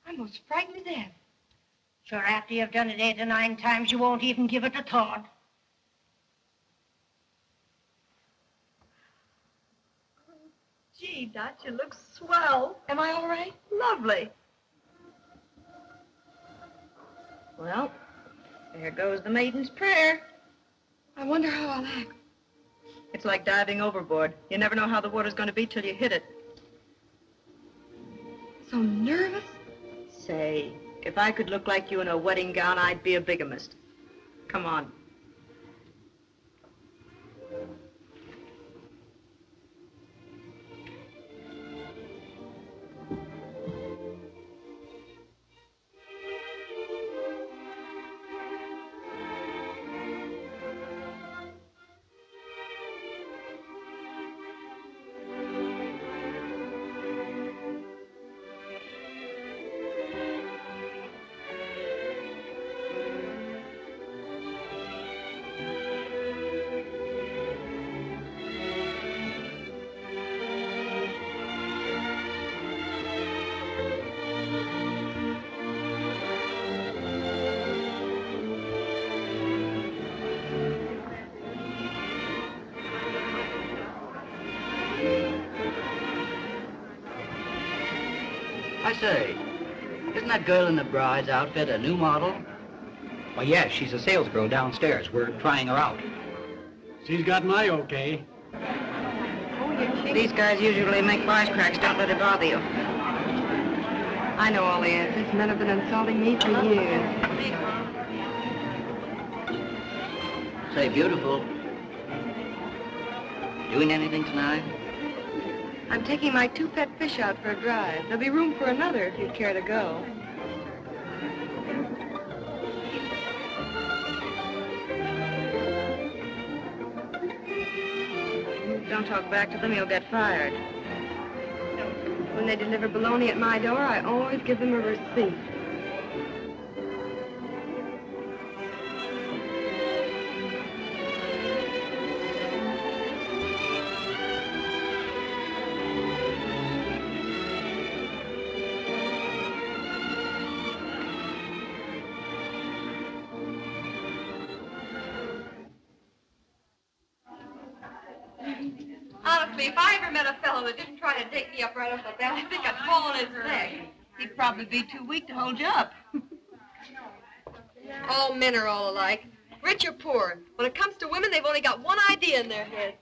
I'm most frightened to death. Sure, after you've done it 8 or 9 times, you won't even give it a thought. Gee, Dot, you look swell. Am I all right? Lovely. Well, there goes the maiden's prayer. I wonder how I'll act. It's like diving overboard. You never know how the water's going to be till you hit it. So nervous? Say, if I could look like you in a wedding gown, I'd be a bigamist. Come on. I say, isn't that girl in the bride's outfit a new model? Well, yes, she's a salesgirl downstairs. We're trying her out. She's got my okay. These guys usually make wisecracks. Don't let it bother you. I know all the answers. Men have been insulting me for years. Say, beautiful. Doing anything tonight? I'm taking my 2 pet fish out for a drive. There'll be room for another if you'd care to go. Don't talk back to them, you'll get fired. When they deliver bologna at my door, I always give them a receipt. Honestly, if I ever met a fellow that didn't try to take me up right off the bat, I think I'd fall on his neck. He'd probably be too weak to hold you up. All men are all alike, rich or poor. When it comes to women, they've only got one idea in their head.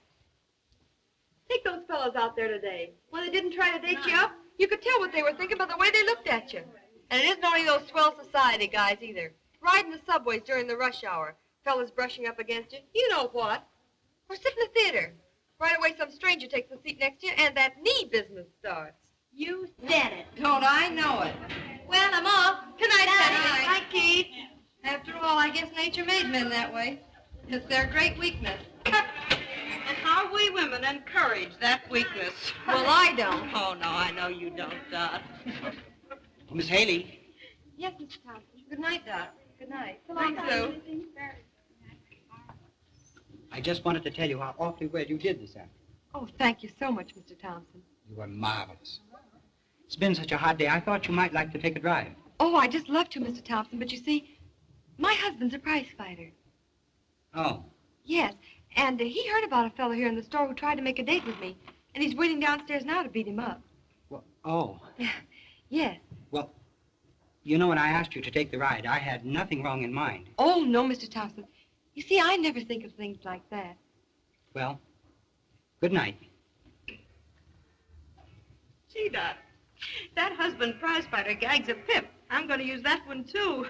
Take those fellows out there today. When they didn't try to date you up, you could tell what they were thinking by the way they looked at you. And it isn't only those swell society guys either. Riding the subways during the rush hour, fellas brushing up against you, you know what. Or sit in the theater. Right away, some stranger takes the seat next to you, and that knee business starts. You said it. Don't I know it? Well, I'm off. Good night, Betty. Hi, Keith. After all, I guess nature made men that way. It's their great weakness. And how we women encourage that weakness. Well, I don't. Oh, no, I know you don't, Dot. Miss Haley. Yes, Mr. Thompson. Good night, Doc. Good night. So long, Sue. I just wanted to tell you how awfully well you did this afternoon. Oh, thank you so much, Mr. Thompson. You were marvelous. It's been such a hot day, I thought you might like to take a drive. Oh, I just love to, Mr. Thompson, but you see, my husband's a prize fighter. Oh. Yes, and he heard about a fellow here in the store who tried to make a date with me, and he's waiting downstairs now to beat him up. Well, oh. Yes. Well, you know when I asked you to take the ride, I had nothing wrong in mind. Oh, no, Mr. Thompson. You see, I never think of things like that. Well, good night. Gee, Dot, That husband prizefighter gag's a pip. I'm going to use that one, too.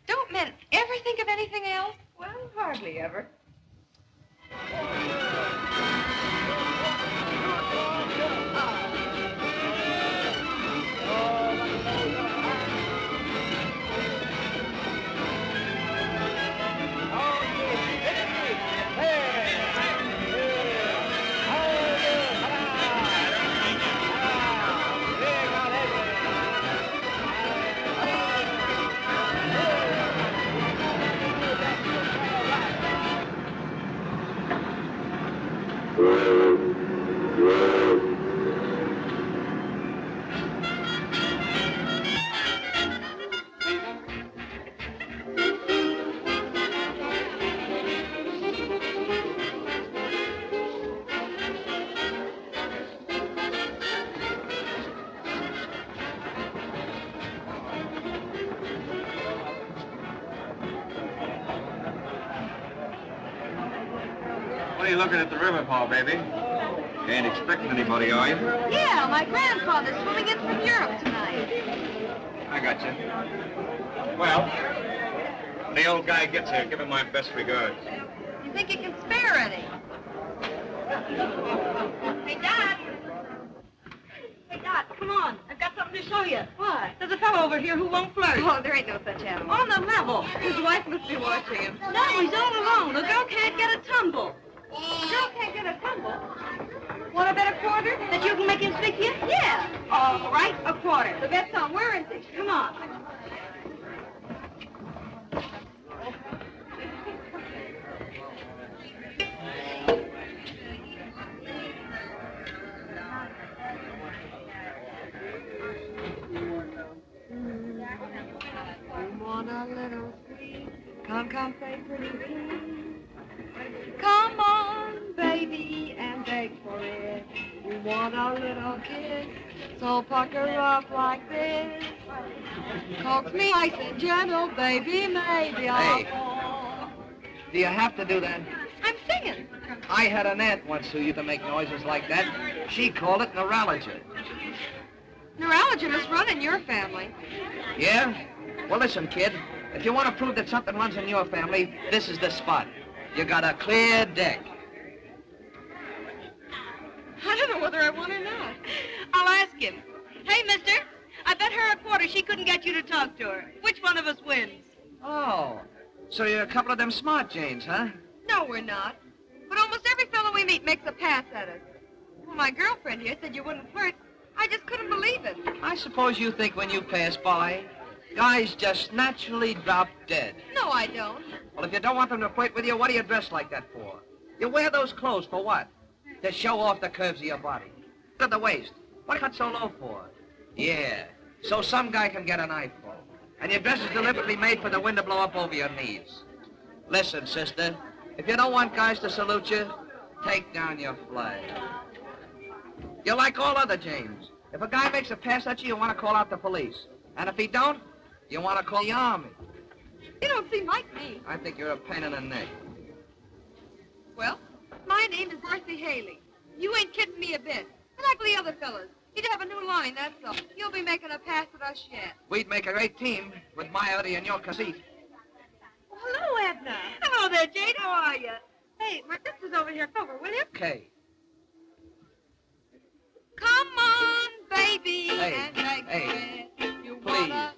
Don't men ever think of anything else? Well, hardly ever. What are you looking at the river for, baby? You ain't expecting anybody, are you? Yeah, my grandfather's swimming in from Europe tonight. I got you. Well, when the old guy gets here, give him my best regards. You think you can spare any? Hey, Dad. Hey, Dot, come on. I've got something to show you. What? There's a fellow over here who won't flirt. Oh, there ain't no such animal. On the level. His wife must be watching him. No, he's all alone. The girl can't get a tumble. The girl can't get a tumble. Want to bet a quarter? That you can make him stick you? Yeah. All right, a quarter. The bet's on. Where is he? Come on. You want a little sweet? Come, say pretty please. Come on, baby, and beg for it. You want a little kiss, so pucker up like this. Coax me nice and gentle, baby, maybe I'll Hey. fall. Do you have to do that? I'm singing. I had an aunt once who used to make noises like that. She called it neuralgia. Neuralgia must run in your family. Yeah? Well, listen, kid. If you want to prove that something runs in your family, this is the spot. You got a clear deck. I don't know whether I want or not. I'll ask him. Hey, mister, I bet her a quarter she couldn't get you to talk to her. Which one of us wins? Oh, so you're a couple of them smart Janes, huh? No, we're not. But almost every fellow we meet makes a pass at us. Well, my girlfriend here said you wouldn't flirt. I just couldn't believe it. I suppose you think when you pass by, guys just naturally drop dead. No, I don't. Well, if you don't want them to flirt with you, what do you dress like that for? You wear those clothes for what? To show off the curves of your body. Look at the waist. What cut so low for? Yeah, so some guy can get an eyeful. And your dress is deliberately made for the wind to blow up over your knees. Listen, sister, if you don't want guys to salute you, take down your flag. You're like all other James. If a guy makes a pass at you, you want to call out the police. And if he don't, you want to call the army. You don't seem like me. I think you're a pain in the neck. Well, my name is Marcy Haley. You ain't kidding me a bit. I like the other fellas. You'd have a new line, that's all. You'll be making a pass at us yet. We'd make a great team with my Eddie and your conceit. Oh, hello, Edna. Hello there, Jade. How are you? Hey, my sister's over here. Over, will you? Okay. Come on, baby, Hey, and beg hey, for it. You Please, wanna...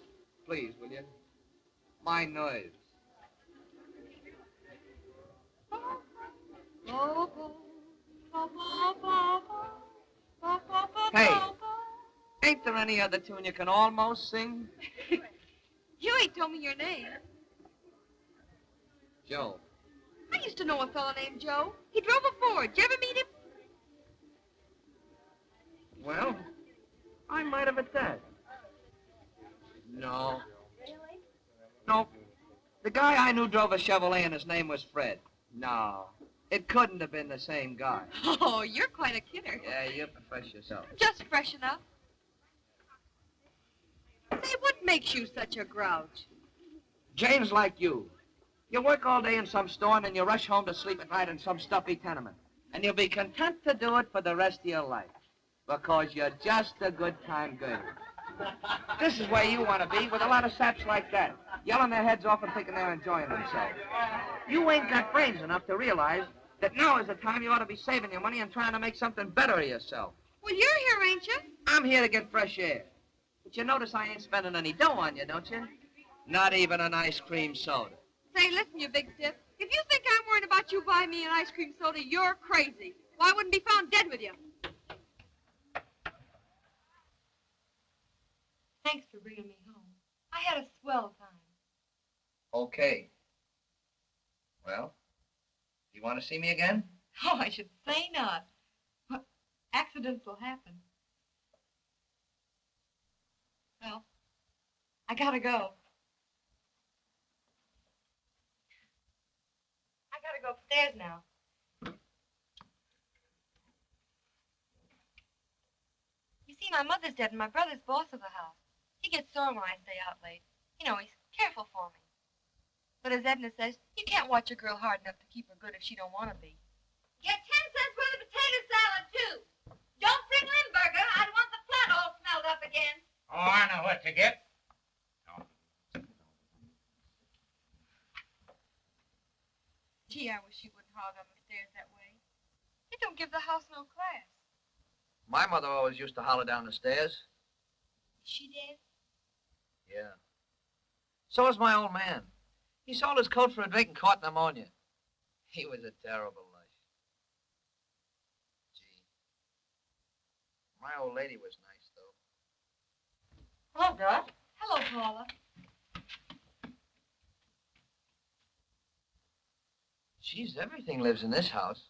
please, will you? My nerves. Hey, ain't there any other tune you can almost sing? You ain't told me your name. Joe. I used to know a fella named Joe. He drove a Ford. Did you ever meet him? Well, I might have at that. No. Nope. The guy I knew drove a Chevrolet and his name was Fred. No, it couldn't have been the same guy. Oh, you're quite a kidder. Yeah, you profess yourself. Just fresh enough. Say, what makes you such a grouch? Jane's like you. You work all day in some store and then you rush home to sleep at night in some stuffy tenement. And you'll be content to do it for the rest of your life. Because you're just a good time girl. This is where you want to be, with a lot of saps like that, yelling their heads off and thinking they're enjoying themselves. You ain't got brains enough to realize that now is the time you ought to be saving your money and trying to make something better of yourself. Well, you're here, ain't you? I'm here to get fresh air. But you notice I ain't spending any dough on you, don't you? Not even an ice cream soda. Say, listen, you big stiff. If you think I'm worried about you buying me an ice cream soda, you're crazy. Well, I wouldn't be found dead with you. Thanks for bringing me home. I had a swell time. Okay. Well, you want to see me again? Oh, I should say not. But accidents will happen. Well, I gotta go. I gotta go upstairs now. You see, my mother's dead and my brother's boss of the house. He gets sore when I stay out late. You know, he's careful for me. But as Edna says, you can't watch a girl hard enough to keep her good if she don't want to be. Get 10 cents worth of potato salad, too. Don't bring Limburger. I don't want the flat all smelled up again. Oh, I know what to get. Gee, I wish she wouldn't hog on the stairs that way. It don't give the house no class. My mother always used to holler down the stairs. She did? Yeah. So was my old man. He sold his coat for a drink and caught pneumonia. He was a terrible lush. Gee. My old lady was nice, though. Hello, Doc. Hello, Paula. Geez, everything lives in this house.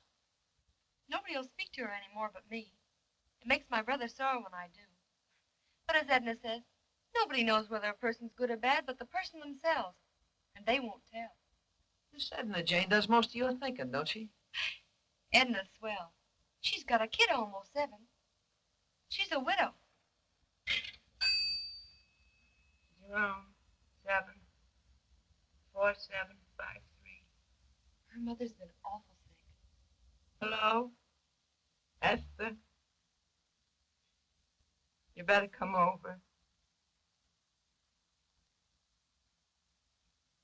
Nobody will speak to her anymore but me. It makes my brother sore when I do. But as Edna says, nobody knows whether a person's good or bad but the person themselves. And they won't tell. This Edna Jane does most of your thinking, don't she? Edna's swell. She's got a kid almost 7. She's a widow. 0-7-4-7-5-3. Her mother's been awful sick. Hello? Esther? You better come over.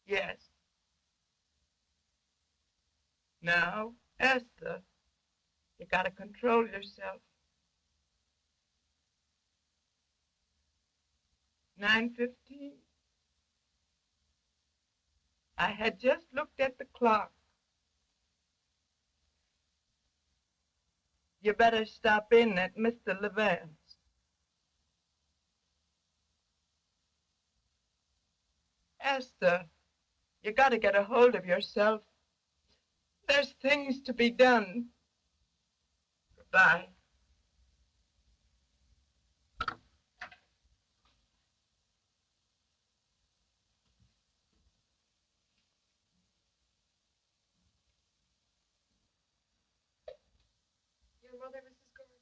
Yes. Now, Esther, you gotta control yourself. 9:15. I had just looked at the clock. You better stop in at Mr. Levin's. Esther, you gotta get a hold of yourself. There's things to be done. Goodbye. Your mother, Mrs. Gordon?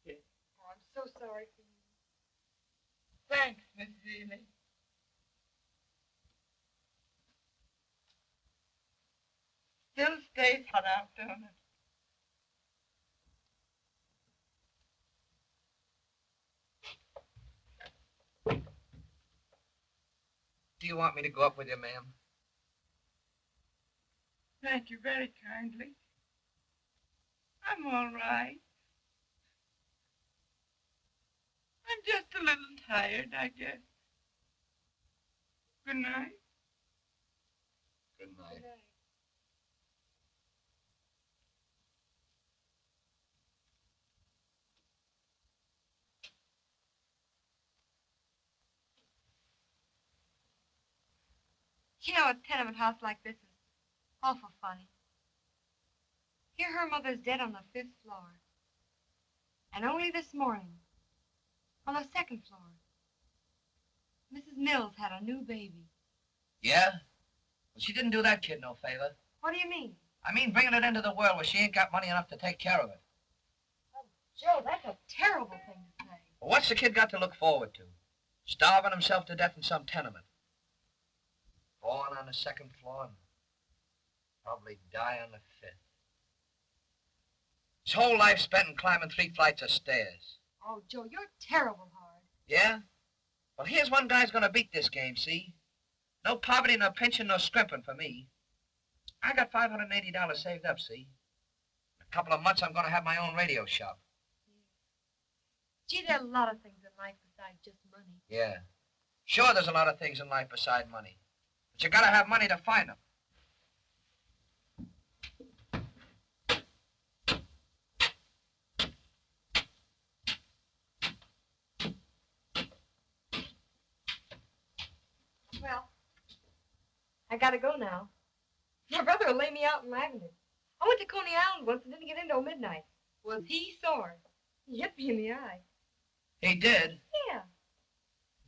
Yes. Oh, I'm so sorry for you. Thanks, Miss Seeley. Still stays hot out, don't it? Do you want me to go up with you, ma'am? Thank you very kindly. I'm all right. I'm just a little tired, I guess. Good night. Good night. You know, a tenement house like this is awful funny. Here her mother's dead on the 5th floor. And only this morning, on the 2nd floor, Mrs. Mills had a new baby. Yeah? Well, she didn't do that kid no favor. What do you mean? I mean, bringing it into the world where she ain't got money enough to take care of it. Oh, Joe, that's a terrible thing to say. Well, what's the kid got to look forward to? Starving himself to death in some tenement. Born on the 2nd floor and probably die on the 5th. His whole life spent in climbing 3 flights of stairs. Oh, Joe, you're terrible hard. Yeah? Well, here's one guy's gonna beat this game, see? No poverty, no pension, no scrimping for me. I got $580 saved up, see? In a couple of months, I'm gonna have my own radio shop. Gee, there are a lot of things in life besides just money. Yeah. Sure, there's a lot of things in life beside money. But you gotta have money to find them. Well, I gotta go now. My brother will lay me out in lavender. I went to Coney Island once and didn't get in till midnight. Was he sore? He hit me in the eye. He did? Yeah.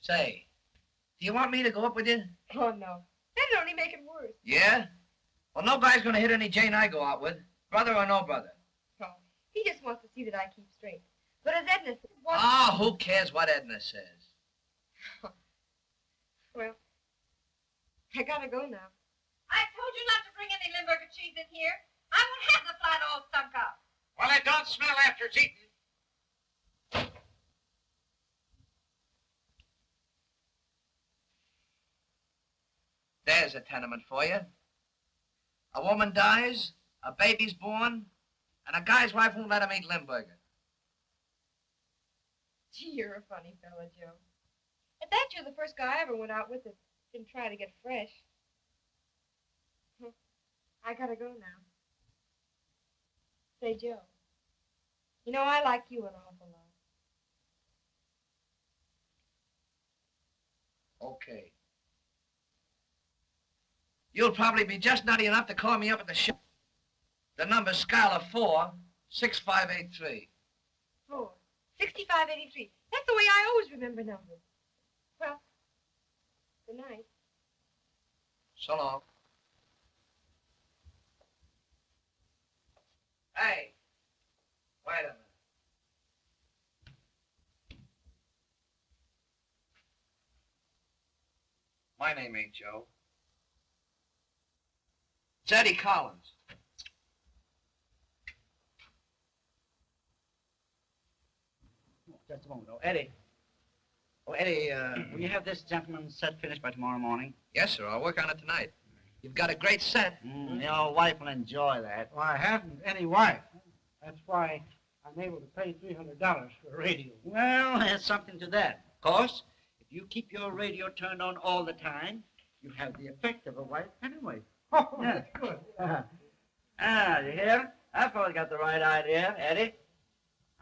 Say, do you want me to go up with you? Oh, no. That'd only make it worse. Yeah? Well, no guy's gonna hit any Jane I go out with, brother or no brother. Oh, he just wants to see that I keep straight. But as Edna said... Oh, who cares what Edna says? Well, I gotta go now. I told you not to bring any Limburger cheese in here. I won't have the flat all stunk up. Well, it don't smell after it's eaten. There's a tenement for you. A woman dies, a baby's born, and a guy's wife won't let him eat Limburger. Gee, you're a funny fella, Joe. At that, you're the first guy I ever went out with that didn't try to get fresh. I gotta go now. Say, Joe, you know, I like you an awful lot. Okay. You'll probably be just nutty enough to call me up at the shop. The number's Schuyler 46583. 6583. That's the way I always remember numbers. Well, good night. So long. Hey, wait a minute. My name ain't Joe. It's Eddie Collins. Just a moment. Oh, Eddie. Oh, Eddie, will you have this gentleman's set finished by tomorrow morning? Yes, sir. I'll work on it tonight. You've got a great set. Your wife will enjoy that. Well, I haven't any wife. That's why I'm able to pay $300 for a radio. Well, there's something to that. Of course, if you keep your radio turned on all the time, you have the effect of a wife anyway. Oh, Yeah. that's good. You hear? That fellow's got the right idea, Eddie.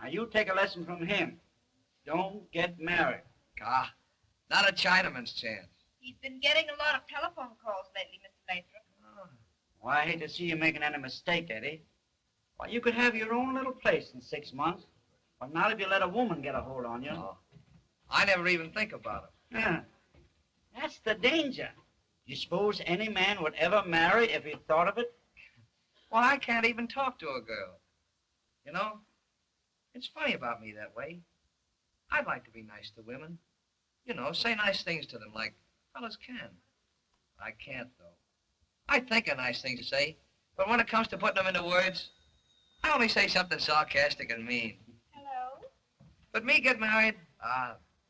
Now, you take a lesson from him. Don't get married. Ah, not a Chinaman's chance. He's been getting a lot of telephone calls lately, Mr. Lathrop. Well, I hate to see you making any mistake, Eddie. Why, you could have your own little place in 6 months. But not if you let a woman get a hold on you. Oh, I never even think about it. Yeah. That's the danger. You suppose any man would ever marry if he thought of it? Well, I can't even talk to a girl. You know, it's funny about me that way. I'd like to be nice to women. You know, say nice things to them like fellas can. I can't, though. I think of nice things to say, but when it comes to putting them into words, I only say something sarcastic and mean. Hello? But me get married,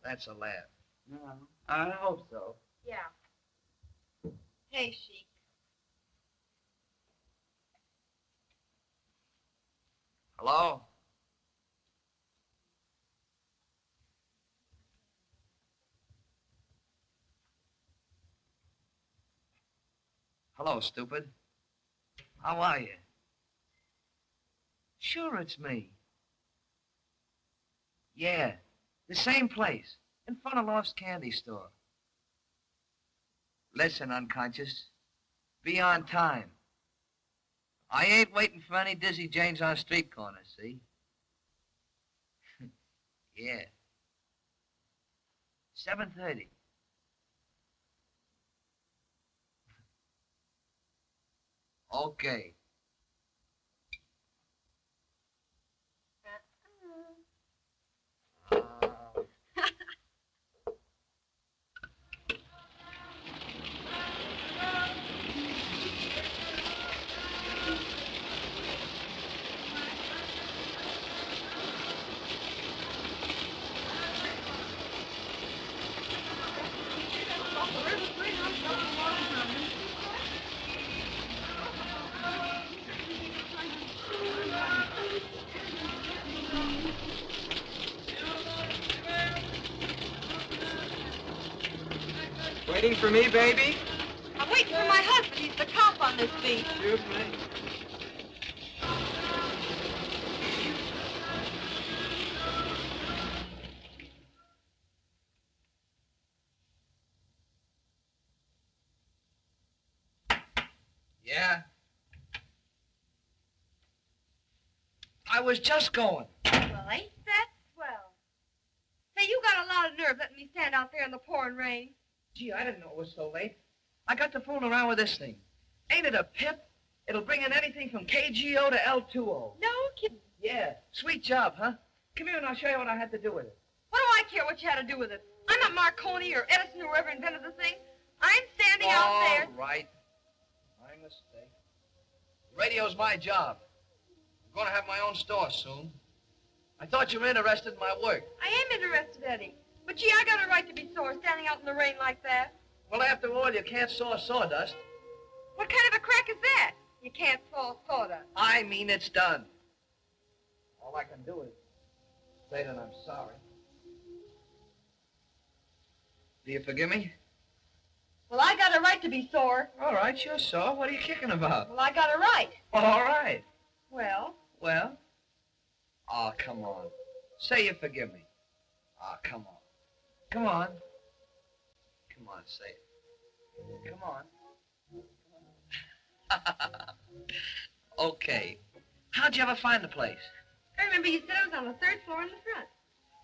that's a laugh. No, I hope so. Yeah. Hey, Sheik. Hello? Hello, stupid. How are you? Sure, it's me. Yeah, the same place, in front of Loft's Candy Store. Listen, unconscious, be on time. I ain't waiting for any dizzy Janes on street corners, see? Yeah. 7:30. Okay. Waiting for me, baby? I'm waiting for my husband. He's the cop on this beat. Excuse me. Yeah? I was just going. Well, ain't that swell? Say, you got a lot of nerve letting me stand out there in the pouring rain. Gee, I didn't know it was so late. I got to fooling around with this thing. Ain't it a pip? It'll bring in anything from KGO to L2O. No kidding. Yeah, sweet job, huh? Come here and I'll show you what I had to do with it. What do I care what you had to do with it? I'm not Marconi or Edison or whoever invented the thing. I'm standing out there. All right. My mistake. Radio's my job. I'm going to have my own store soon. I thought you were interested in my work. I am interested, Eddie. But gee, I got a right to be sore standing out in the rain like that. Well, after all, you can't saw sawdust. What kind of a crack is that? You can't saw sawdust. I mean it's done. All I can do is say that I'm sorry. Do you forgive me? Well, I got a right to be sore. All right, you're sore. What are you kicking about? Well, I got a right. All right. Well, Well? Oh, come on. Say you forgive me. Oh, come on. Come on. Come on, say it. Come on. Okay. How'd you ever find the place? I remember you said it was on the third floor in the front.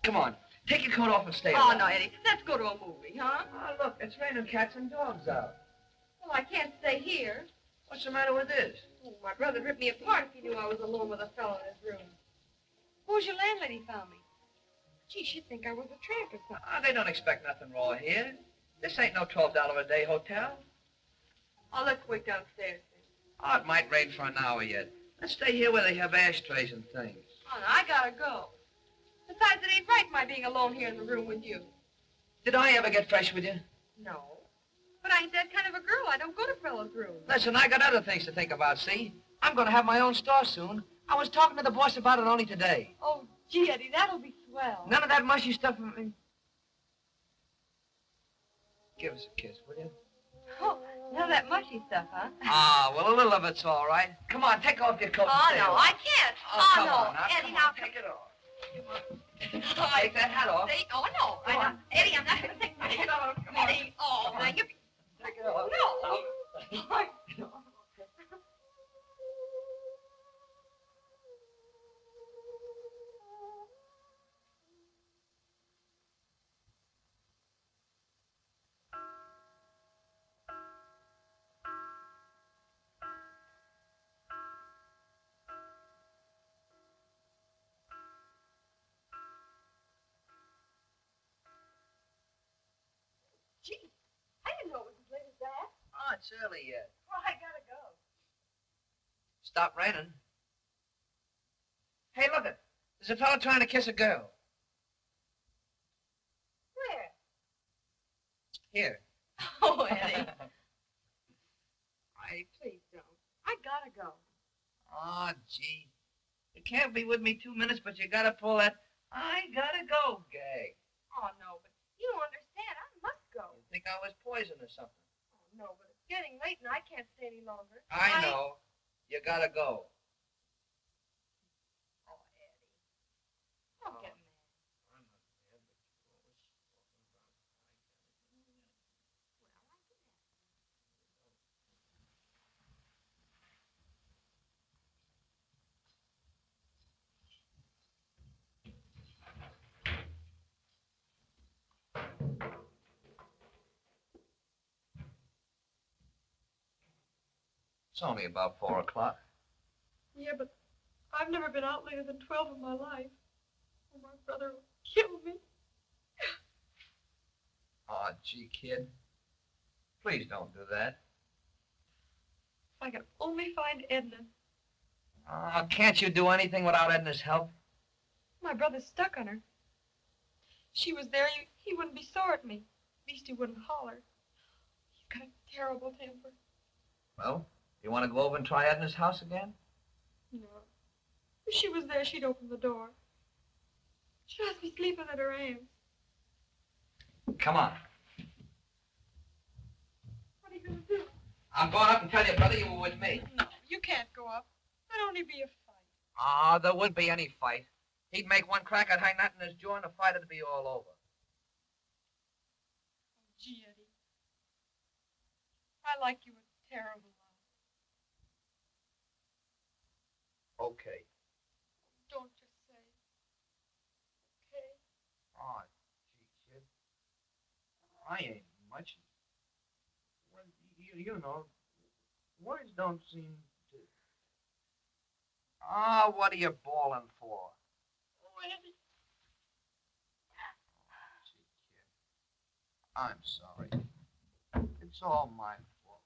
Come on. Take your coat off and stay Oh, away. no, Eddie. Let's go to a movie, huh? Oh, look, it's raining cats and dogs out. Well, I can't stay here. What's the matter with this? Oh, my brother'd rip me apart if he knew I was alone with a fellow in his room. Who's your landlady found me? Gee, she'd think I was a tramp or something. Oh, they don't expect nothing raw here. This ain't no $12 a day hotel. Oh, let's wait downstairs then. Oh, it might rain for an hour yet. Let's stay here where they have ashtrays and things. Oh, no, I gotta go. Besides, it ain't right my being alone here in the room with you. Did I ever get fresh with you? No. But I ain't that kind of a girl. I don't go to fellas' rooms. Listen, I got other things to think about, see? I'm going to have my own store soon. I was talking to the boss about it only today. Oh, gee, Eddie, that'll be swell. None of that mushy stuff. Give us a kiss, will you? Oh, none of that mushy stuff, huh? Ah, well, a little of it's all right. Come on, take off your coat and Oh, stay no, away. I can't. Oh, come no, on, now, Eddie, come now on, take it off. Come on. Take that hat off. Oh, no. Come on. Eddie, I'm not going to take my hat off. Come on. Eddie, oh, Come now on. you... Take it off. No. Gee, I didn't know it was as late as that. Oh, it's early yet. Well, I gotta go. Stop raining. Hey, look it. There's a fellow trying to kiss a girl. Where? Here. Oh, Eddie. Eddie, please don't. I gotta go. Oh, gee. You can't be with me 2 minutes, but you gotta pull that I gotta go gag. Oh, no, but you don't understand. I must go. You think I was poison or something? Oh, no, but it's getting late and I can't stay any longer. I know. You gotta go. Oh, Eddie. Don't get mad. I'm not mad, but you always talking about It's only about 4 o'clock. Yeah, but I've never been out later than 12 in my life. Oh, my brother will kill me. Oh, gee, kid. Please don't do that. If I could only find Edna. Oh, can't you do anything without Edna's help? My brother's stuck on her. She was there, he wouldn't be sore at me. At least he wouldn't holler. He's got a terrible temper. Well, you want to go over and try Edna's house again? No. If she was there, she'd open the door. She'd have me sleeping at her aunt's. Come on. going to do? I'm going up and tell your brother you were with me. No, you can't go up. There'd only be a fight. Ah, there wouldn't be any fight. He'd make one crack at hang that in his jaw and the fight would be all over. Oh, gee, Eddie. I like you a terrible lot. Okay. Don't just say. Okay? Oh, gee, kid. I ain't much. Well, you know, words don't seem to... Ah, what are you bawling for? Oh, Eddie. Gee, kid. I'm sorry. It's all my fault.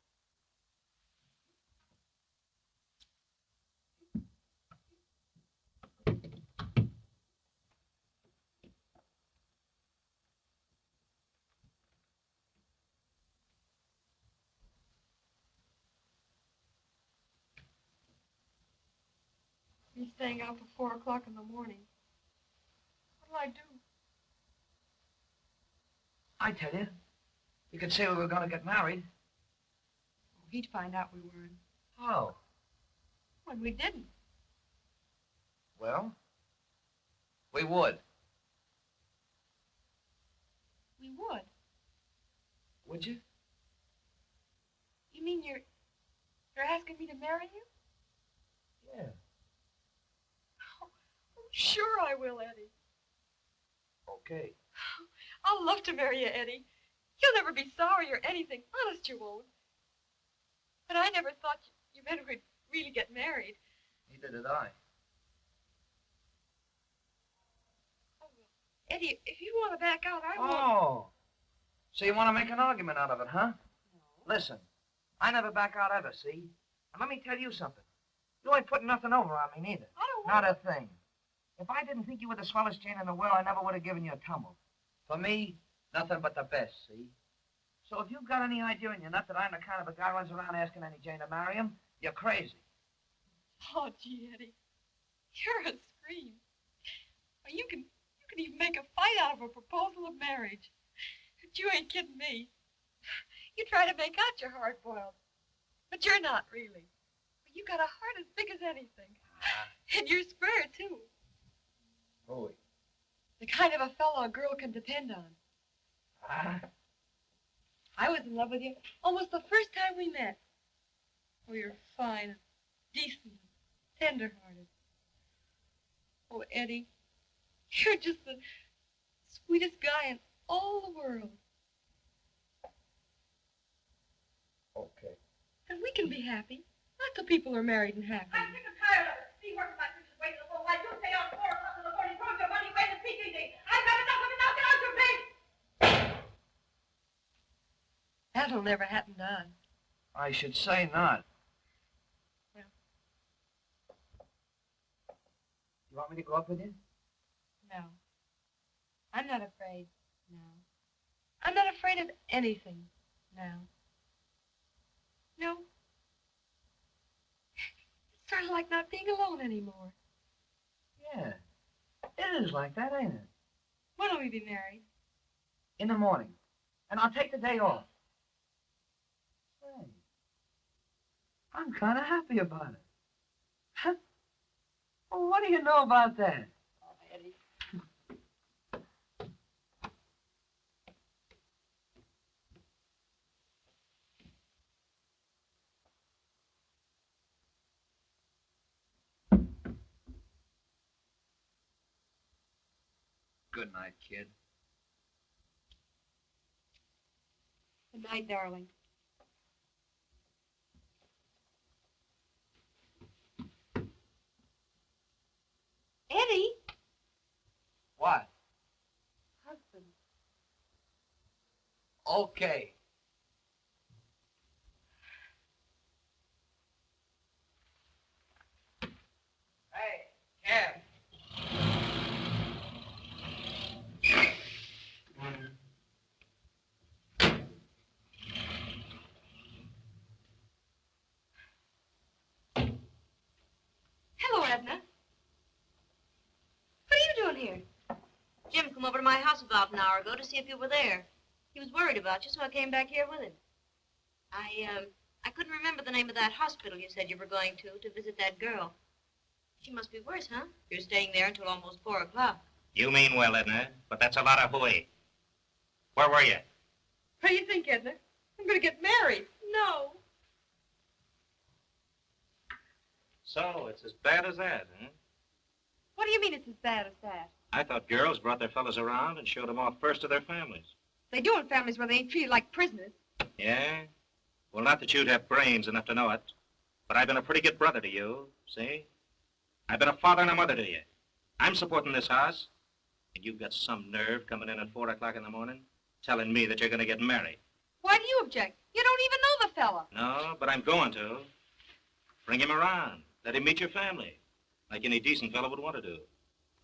He's staying out till 4 o'clock in the morning. What'll I do? I tell you, you could say we were going to get married. Oh, he'd find out we weren't. How? When we didn't. Well, we would. We would. Would you? You mean you're asking me to marry you? Yeah. Oh, sure I will, Eddie. Okay. I'll love to marry you, Eddie. You'll never be sorry or anything. Honest, you won't. But I never thought you meant we'd really get married. Neither did I. Oh, well, Eddie, if you want to back out, I won't. Oh. So you want to make an argument out of it, huh? No. Listen, I never back out ever, see? And let me tell you something. You ain't putting nothing over on me, neither. I don't Not want a thing. If I didn't think you were the swellest chain in the world, I never would have given you a tumble. For me, nothing but the best, see? So if you've got any idea in your nut that I'm the kind of a guy who runs around asking any Jane to marry him, you're crazy. Oh, gee, Eddie. You're a scream. Well, you can even make a fight out of a proposal of marriage. But you ain't kidding me. You try to make out you're hard-boiled. But you're not really. You got a heart as big as anything. And you're square, too. Oh, The kind of a fellow a girl can depend on. I was in love with you almost the first time we met. Oh, you're fine, decent, tender-hearted. Oh, Eddie, you're just the sweetest guy in all the world. Okay. And we can be happy. Lots of people are married and happy. I'm sick and tired of it. See, working my sister's waiting the whole night. You stay on 4 o'clock in the morning, throw your money away and speak easy. I've had enough of it now. Get out your face. That'll never happen to us. I should say not. Well. You want me to go up with you? No. I'm not afraid. No. I'm not afraid of anything. No. No. It's sort of like not being alone anymore. Yeah. It is like that, ain't it? When will we be married? In the morning. And I'll take the day off. Say, I'm kind of happy about it. Huh? Well, what do you know about that? Oh, Eddie. Good night, kid. Good night, darling. Eddie? What? Husband. Okay. Hey, Cab. Hello, Edna. What are you doing here? Jim come over to my house about an hour ago to see if you were there. He was worried about you, so I came back here with him. I couldn't remember the name of that hospital you said you were going to visit that girl. She must be worse, huh? You're staying there until almost 4 o'clock. You mean well, Edna, but that's a lot of hooey. Where were you? What do you think, Edna? I'm going to get married. No. So, it's as bad as that, huh? What do you mean it's as bad as that? I thought girls brought their fellas around and showed them off first to their families. They do in families where they ain't treated like prisoners. Yeah? Well, not that you'd have brains enough to know it, but I've been a pretty good brother to you, see? I've been a father and a mother to you. I'm supporting this house, and you've got some nerve coming in at 4 o'clock in the morning telling me that you're going to get married. Why do you object? You don't even know the fella. No, but I'm going to. Bring him around. Let him meet your family, like any decent fellow would want to do.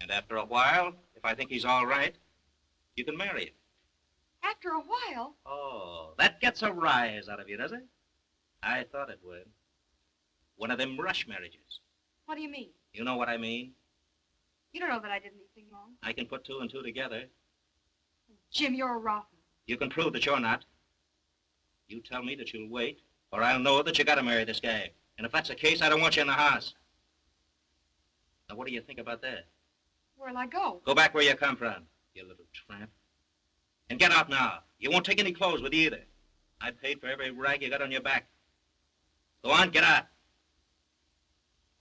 And after a while, if I think he's all right, you can marry him. After a while? Oh, that gets a rise out of you, does it? I thought it would. One of them rush marriages. What do you mean? You know what I mean? You don't know that I did anything wrong. I can put 2 and 2 together. Jim, you're a rotten. You can prove that you're not. You tell me that you'll wait, or I'll know that you gotta marry this guy. And if that's the case, I don't want you in the house. Now, what do you think about that? Where'll I go? Go back where you come from, you little tramp. And get out now. You won't take any clothes with you either. I paid for every rag you got on your back. Go on, get out.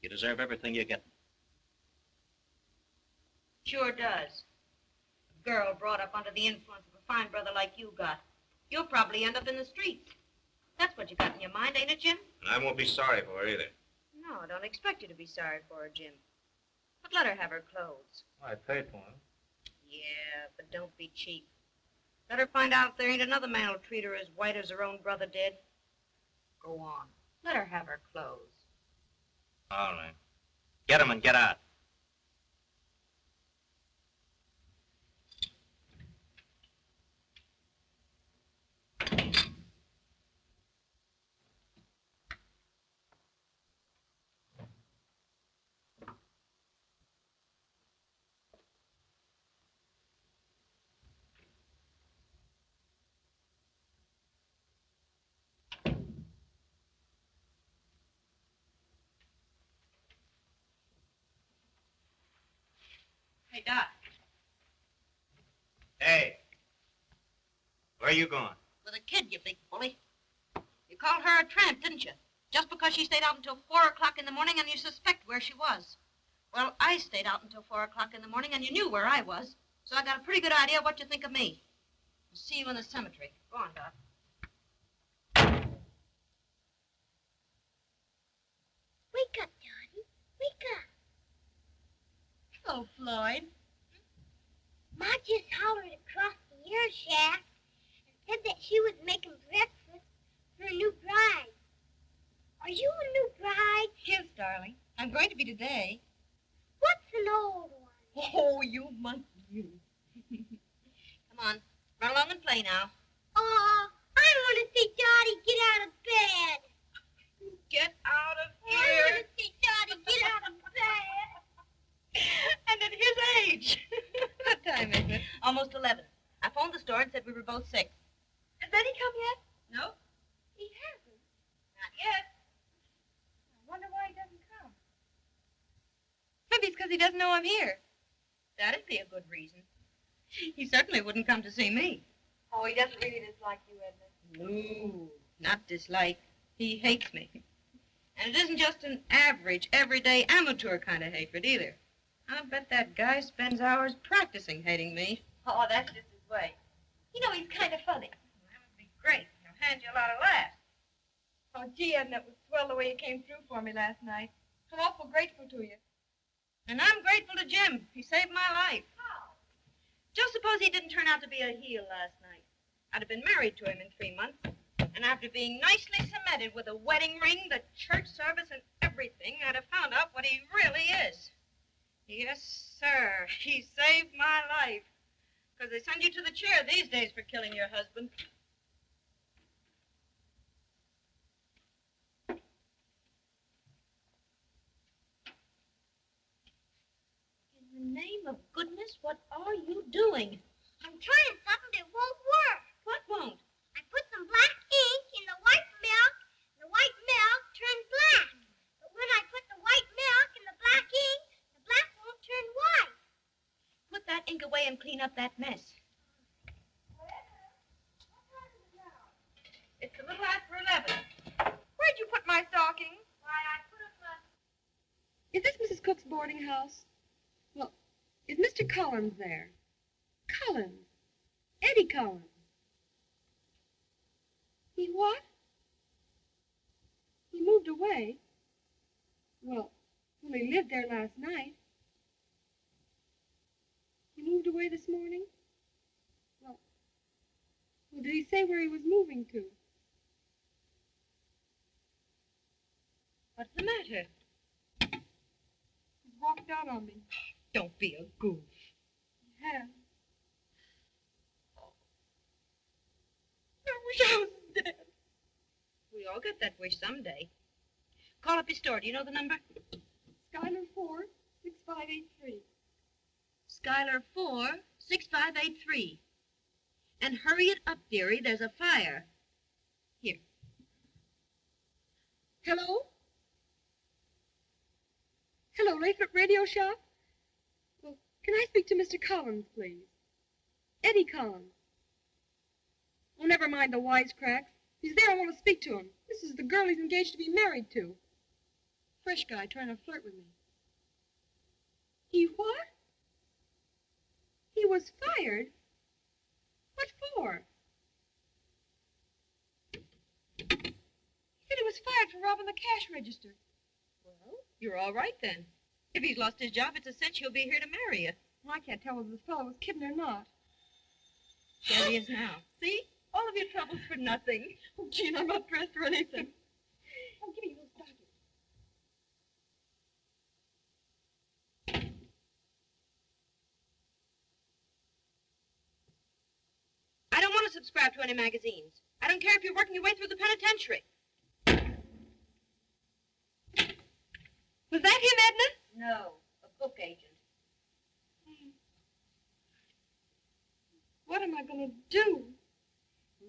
You deserve everything you get. Sure does. A girl brought up under the influence of a fine brother like you got. You'll probably end up in the streets. That's what you got in your mind, ain't it, Jim? And I won't be sorry for her either. No, I don't expect you to be sorry for her, Jim. But let her have her clothes. I paid for them. Yeah, but don't be cheap. Let her find out there ain't another man who'll treat her as white as her own brother did. Go on. Let her have her clothes. All right. Get 'em and get out. Hey, Doc. Hey. Where are you going? With a kid, you big bully. You called her a tramp, didn't you? Just because she stayed out until 4 o'clock in the morning and you suspect where she was. Well, I stayed out until 4 o'clock in the morning and you knew where I was. So I got a pretty good idea what you think of me. I'll see you in the cemetery. Go on, Doc. Wake up, Johnny. Wake up. Hello, Floyd. Ma just hollered across the air shaft and said that she was making breakfast for a new bride. Are you a new bride? Yes, darling. I'm going to be today. What's an old one? Oh, you monkey, you. Come on. Run along and play now. Aw, I want to see Dottie get out of bed. Get out of I want to see Dottie get out of bed. And at his age. What time is it? Almost 11. I phoned the store and said we were both sick. Has Betty come yet? No? He hasn't. Not yet. I wonder why he doesn't come. Maybe it's because he doesn't know I'm here. That'd be a good reason. He certainly wouldn't come to see me. Oh, he doesn't really dislike you, Edna. No, not dislike. He hates me. And it isn't just an average, everyday, amateur kind of hatred either. I bet that guy spends hours practicing hating me. Oh, that's just his way. You know, he's kind of funny. That would be great. He'll hand you a lot of laughs. Oh, gee, Edna, it was swell the way you came through for me last night. I'm awful grateful to you. And I'm grateful to Jim. He saved my life. How? Just suppose he didn't turn out to be a heel last night. I'd have been married to him in 3 months. And after being nicely cemented with a wedding ring, the church service, and everything, I'd have found out what he really is. Yes, sir. He saved my life. Because they send you to the chair these days for killing your husband. In the name of goodness, what are you doing? I'm trying something that won't work. What won't? I put some black ink in the white that ink away and clean up that mess. It's a little after 11. Where'd you put my stockings? Why, I put them, Is this Mrs. Cook's boarding house? Well, is Mr. Collins there? Collins? Eddie Collins? He what? He moved away? Well, he lived there last night. He moved away this morning? Well, did he say where he was moving to? What's the matter? He's walked out on me. Don't be a goof. He has. I wish I was dead. We all get that wish someday. Call up his store. Do you know the number? Skylar 46583. Skylar 46583. And hurry it up, dearie. There's a fire. Here. Hello? Hello, Layford Radio Shop? Well, can I speak to Mr. Collins, please? Eddie Collins. Oh, never mind the wisecracks. He's there. I want to speak to him. This is the girl he's engaged to be married to. Fresh guy trying to flirt with me. He what? He was fired? What for? He said he was fired for robbing the cash register. Well, you're all right then. If he's lost his job, it's a cinch he'll be here to marry you. Well, I can't tell whether this fellow was kidding or not. There he is now. See? All of your troubles for nothing. Oh, Gene, I'm not dressed or anything. Oh, give me those stockings. I don't want to subscribe to any magazines. I don't care if you're working your way through the penitentiary. Was that him, Edna? No, a book agent. What am I going to do?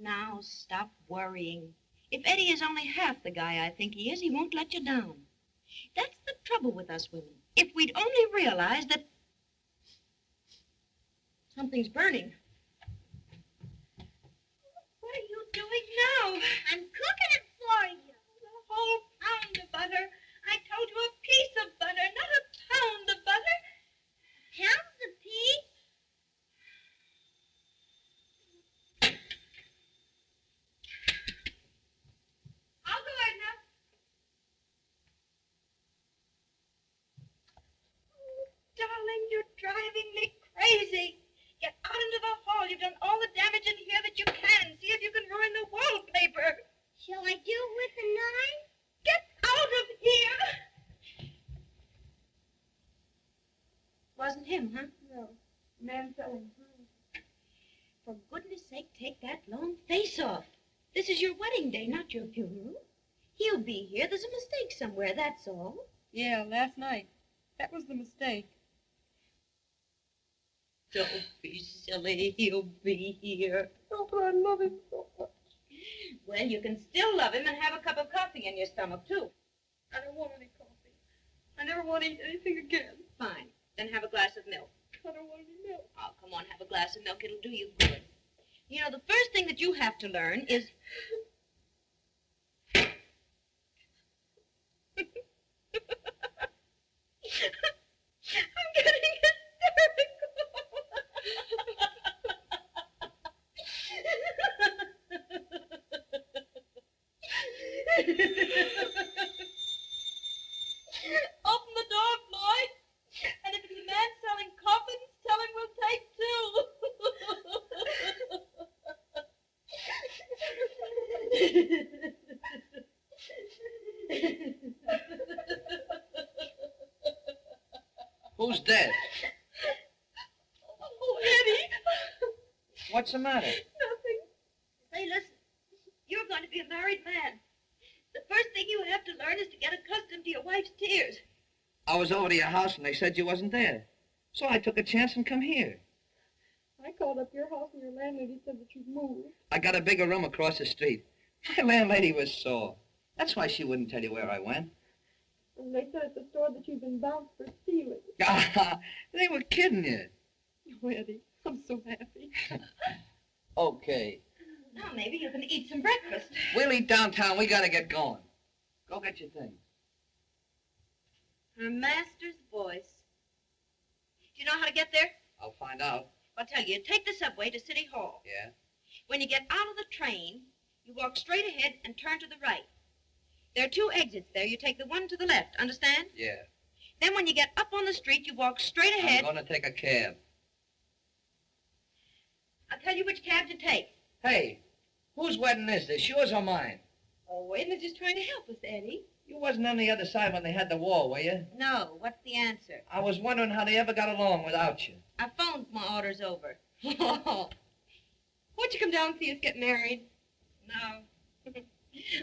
Now stop worrying. If Eddie is only half the guy I think he is, he won't let you down. That's the trouble with us women. If we'd only realize that something's burning. What are you doing now? I'm cooking it for you. A whole pound of butter. I told you a piece of butter, not a pound of butter. Pounds a piece? I'll go, Edna. Oh, darling, you're driving me crazy. Get out into the hall. You've done all the damage in here that you can. See if you can ruin the wallpaper. Shall I do it with a knife? Get out of here. Wasn't him, huh? No. Man selling. For goodness sake, take that long face off. This is your wedding day, not your funeral. He'll be here. There's a mistake somewhere, that's all. Yeah, last night. That was the mistake. Don't be silly. He'll be here. Oh, but I love him so much. Well, you can still love him and have a cup of coffee in your stomach, too. I don't want any coffee. I never want to eat anything again. Fine. Then have a glass of milk. I don't want any milk. Oh, come on, have a glass of milk. It'll do you good. You know, the first thing that you have to learn is... I'm getting Open the door, Floyd. And if it's a man selling coffins, tell him we'll take two. Who's dead? Oh, Eddie. What's the matter? Nothing. Say, listen. You're going to be a married man. The first thing you have to learn is to get accustomed to your wife's tears. I was over to your house and they said you wasn't there. So I took a chance and come here. I called up your house and your landlady said that you'd moved. I got a bigger room across the street. My landlady was sore. That's why she wouldn't tell you where I went. And they said at the store that you'd been bounced for stealing. They were kidding you. Oh, Eddie, I'm so happy. Okay. Now maybe you can eat some breakfast. We'll eat downtown. We gotta get going. Go get your things. Her master's voice. Do you know how to get there? I'll find out. I'll tell you. Take the subway to City Hall. Yeah? When you get out of the train, you walk straight ahead and turn to the right. There are 2 exits there. You take the one to the left, understand? Yeah. Then when you get up on the street, you walk straight ahead. I'm gonna take a cab. I'll tell you which cab to take. Hey, whose wedding is this? Yours or mine? Oh, Edna's just trying to help us, Eddie. You wasn't on the other side when they had the war, were you? No, what's the answer? I was wondering how they ever got along without you. I phoned my orders over. Won't you come down and see us get married? No.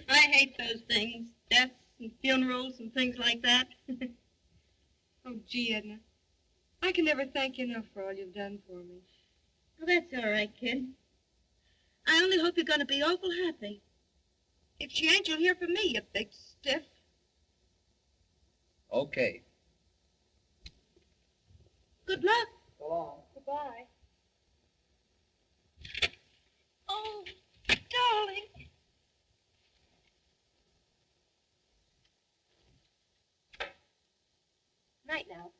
I hate those things. Deaths and funerals and things like that. Oh, gee, Edna. I can never thank you enough for all you've done for me. Well, that's all right, kid. I only hope you're going to be awful happy. If she ain't, you'll hear from me, you big stiff. Okay. Good luck. So long. Goodbye. Oh, darling. Night now.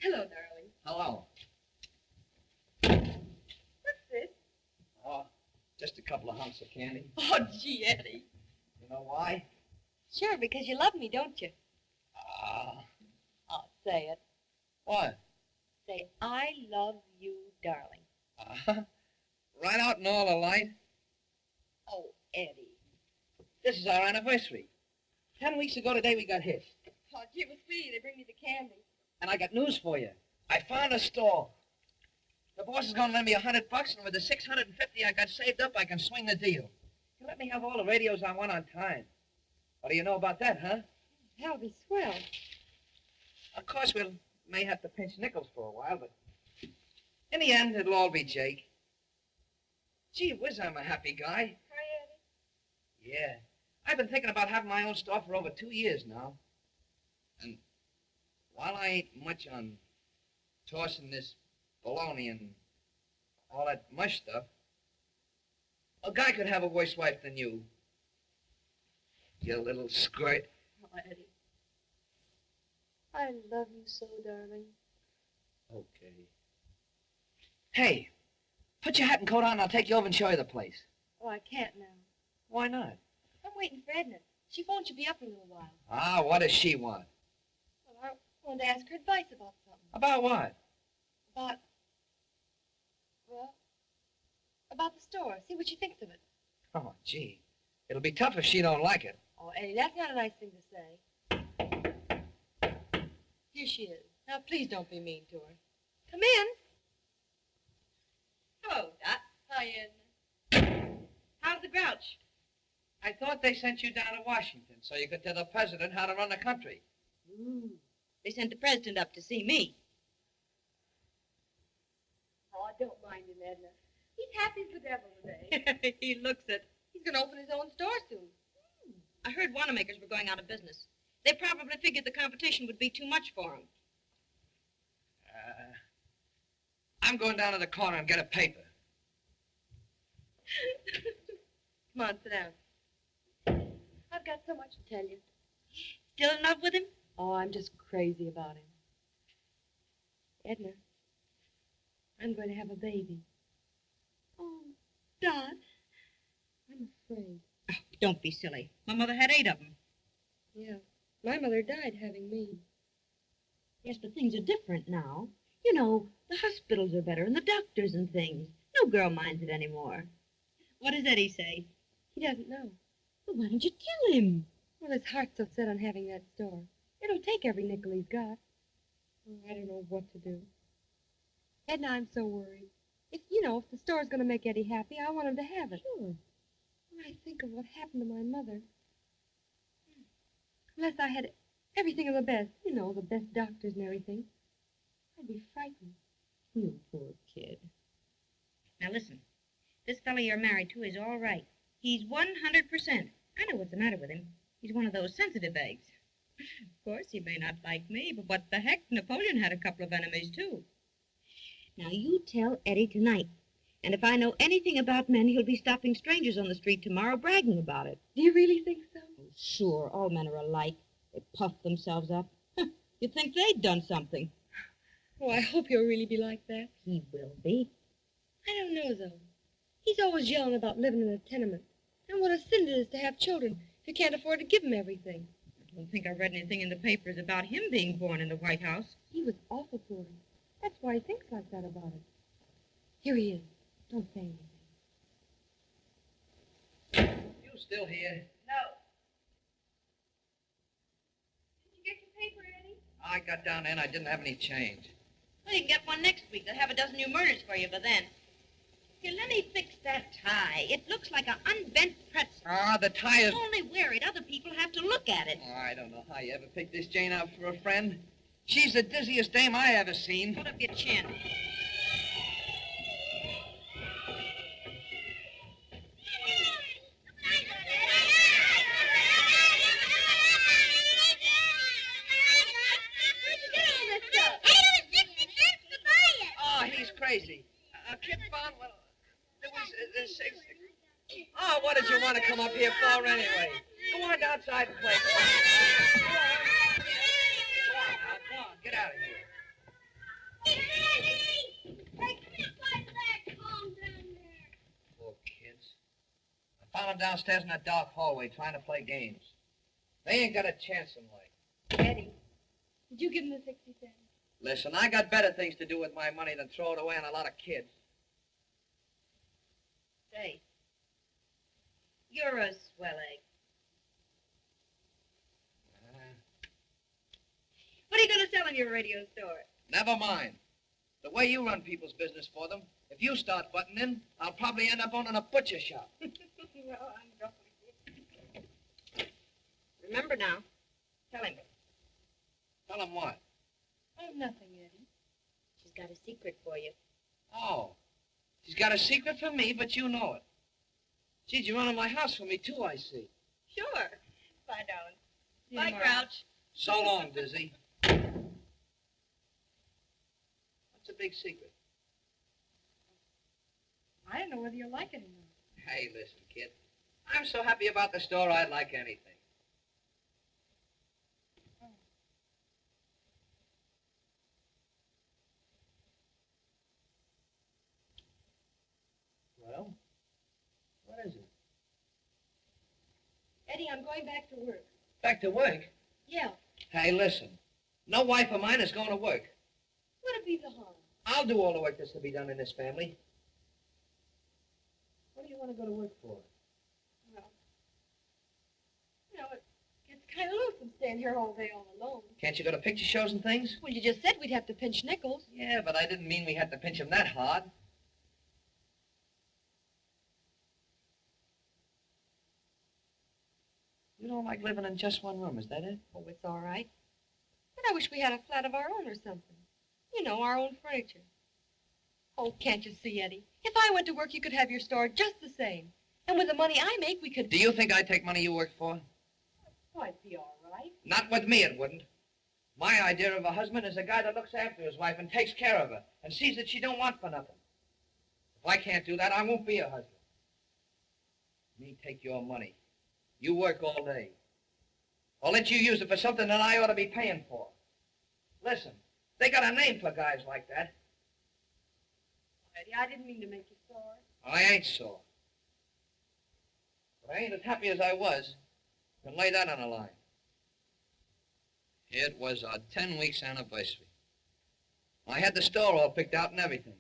Hello, darling. Hello. What's this? Oh, just a couple of hunks of candy. Oh, gee, Eddie. You know why? Sure, because you love me, don't you? Oh, say it. What? Say, I love you, darling. Right out in all the light. Oh, Eddie. This is our anniversary. 10 weeks ago today we got hitched. Oh, gee, it was sweet. They bring me the candy. And I got news for you. I found a store. The boss is going to lend me $100, and with the $650 I got saved up, I can swing the deal. He'll let me have all the radios I want on time. What do you know about that, huh? That'll be swell. Of course, we may have to pinch nickels for a while, but in the end, it'll all be Jake. Gee whiz, I'm a happy guy. Hi, Eddie. Yeah. I've been thinking about having my own store for over 2 years now. And while I ain't much on tossing this bologna and all that mush stuff, a guy could have a worse wife than you. You little squirt. Oh, Eddie. I love you so, darling. Okay. Hey, put your hat and coat on and I'll take you over and show you the place. Oh, I can't now. Why not? I'm waiting for Edna. She phoned she'll be up in a little while. Ah, what does she want? Well, I wanted to ask her advice about something. About what? About the store. See what she thinks of it. Oh, gee. It'll be tough if she don't like it. Oh, Eddie, that's not a nice thing to say. Here she is. Now, please don't be mean to her. Come in. Hello, Dot. Hi, Edna. How's the grouch? I thought they sent you down to Washington so you could tell the president how to run the country. Ooh. They sent the president up to see me. Oh, don't mind him, Edna. He's happy as the devil today. He looks it. He's going to open his own store soon. I heard Wanamaker's were going out of business. They probably figured the competition would be too much for them. I'm going down to the corner and get a paper. Come on, sit down. I've got so much to tell you. Still in love with him? Oh, I'm just crazy about him. Edna, I'm going to have a baby. Oh, Dot, I'm afraid. Oh, don't be silly. My mother had 8 of them. Yeah, my mother died having me. Yes, but things are different now. You know, the hospitals are better and the doctors and things. No girl minds it anymore. What does Eddie say? He doesn't know. Well, why don't you tell him? Well, his heart's so set on having that store. It'll take every nickel he's got. Oh, I don't know what to do. Edna, I'm so worried. If the store's going to make Eddie happy, I want him to have it. Sure. When I think of what happened to my mother. Unless I had everything of the best, the best doctors and everything, I'd be frightened. You poor kid. Now listen, this fellow you're married to is all right. He's 100%. I know what's the matter with him. He's one of those sensitive eggs. Of course, he may not like me, but what the heck? Napoleon had a couple of enemies, too. Now, you tell Eddie tonight. And if I know anything about men, he'll be stopping strangers on the street tomorrow bragging about it. Do you really think so? Oh, sure, all men are alike. They puff themselves up. You'd think they'd done something. Oh, I hope he'll really be like that. He will be. I don't know, though. He's always yelling about living in a tenement. And what a sin it is to have children if you can't afford to give them everything. I don't think I read anything in the papers about him being born in the White House. He was awful poor. That's why he thinks like that about it. Here he is. Don't say anything. You still here? No. Did you get your paper, Eddie? I got down there and I didn't have any change. Well, you can get one next week. They'll have a dozen new murders for you by then. Here, let me fix that tie. It looks like an unbent pretzel. Ah, the tie is... Only wear it. Other people have to look at it. Oh, I don't know how you ever picked this Jane out for a friend. She's the dizziest dame I ever seen. Put up your chin. Oh, he's crazy. A kid found, well, there was this... Oh, what did you want to come up here for anyway? Go on outside and play. Go on now, come on, get out of here. Poor kids. I found them downstairs in that dark hallway trying to play games. They ain't got a chance in life. Eddie, did you give him the 60 cents? Listen, I got better things to do with my money than throw it away on a lot of kids. Say, you're a swell egg. What are you going to sell in your radio store? Never mind. The way you run people's business for them, if you start butting in, I'll probably end up owning a butcher shop. Well, I'm going. Remember now. Tell him. Tell him what? Oh, nothing, Eddie. She's got a secret for you. Oh, she's got a secret for me, but you know it. Geez, you're running my house for me, too, I see. Sure. Bye, darling. See you Bye, tomorrow. Grouch. So long, Dizzy. What's the big secret? I don't know whether you'll like it or not. Hey, listen, kid. I'm so happy about the store, I'd like anything. Well, what is it? Eddie, I'm going back to work. Back to work? Yeah. Hey, listen. No wife of mine is going to work. What'd be the harm? I'll do all the work that's to be done in this family. What do you want to go to work for? Well, you know, it's kind of lonesome staying here all day all alone. Can't you go to picture shows and things? Well, you just said we'd have to pinch nickels. Yeah, but I didn't mean we had to pinch them that hard. You don't like living in just one room, is that it? Oh, it's all right. But I wish we had a flat of our own or something. You know, our own furniture. Oh, can't you see, Eddie? If I went to work, you could have your store just the same. And with the money I make, we could... Do you think I'd take money you work for? Oh, it'd be all right. Not with me, it wouldn't. My idea of a husband is a guy that looks after his wife and takes care of her and sees that she don't want for nothing. If I can't do that, I won't be a husband. Me take your money. You work all day. I'll let you use it for something that I ought to be paying for. Listen, they got a name for guys like that. Eddie, I didn't mean to make you sore. I ain't sore. But I ain't as happy as I was. You can lay that on the line. It was our 10 weeks anniversary. I had the store all picked out and everything.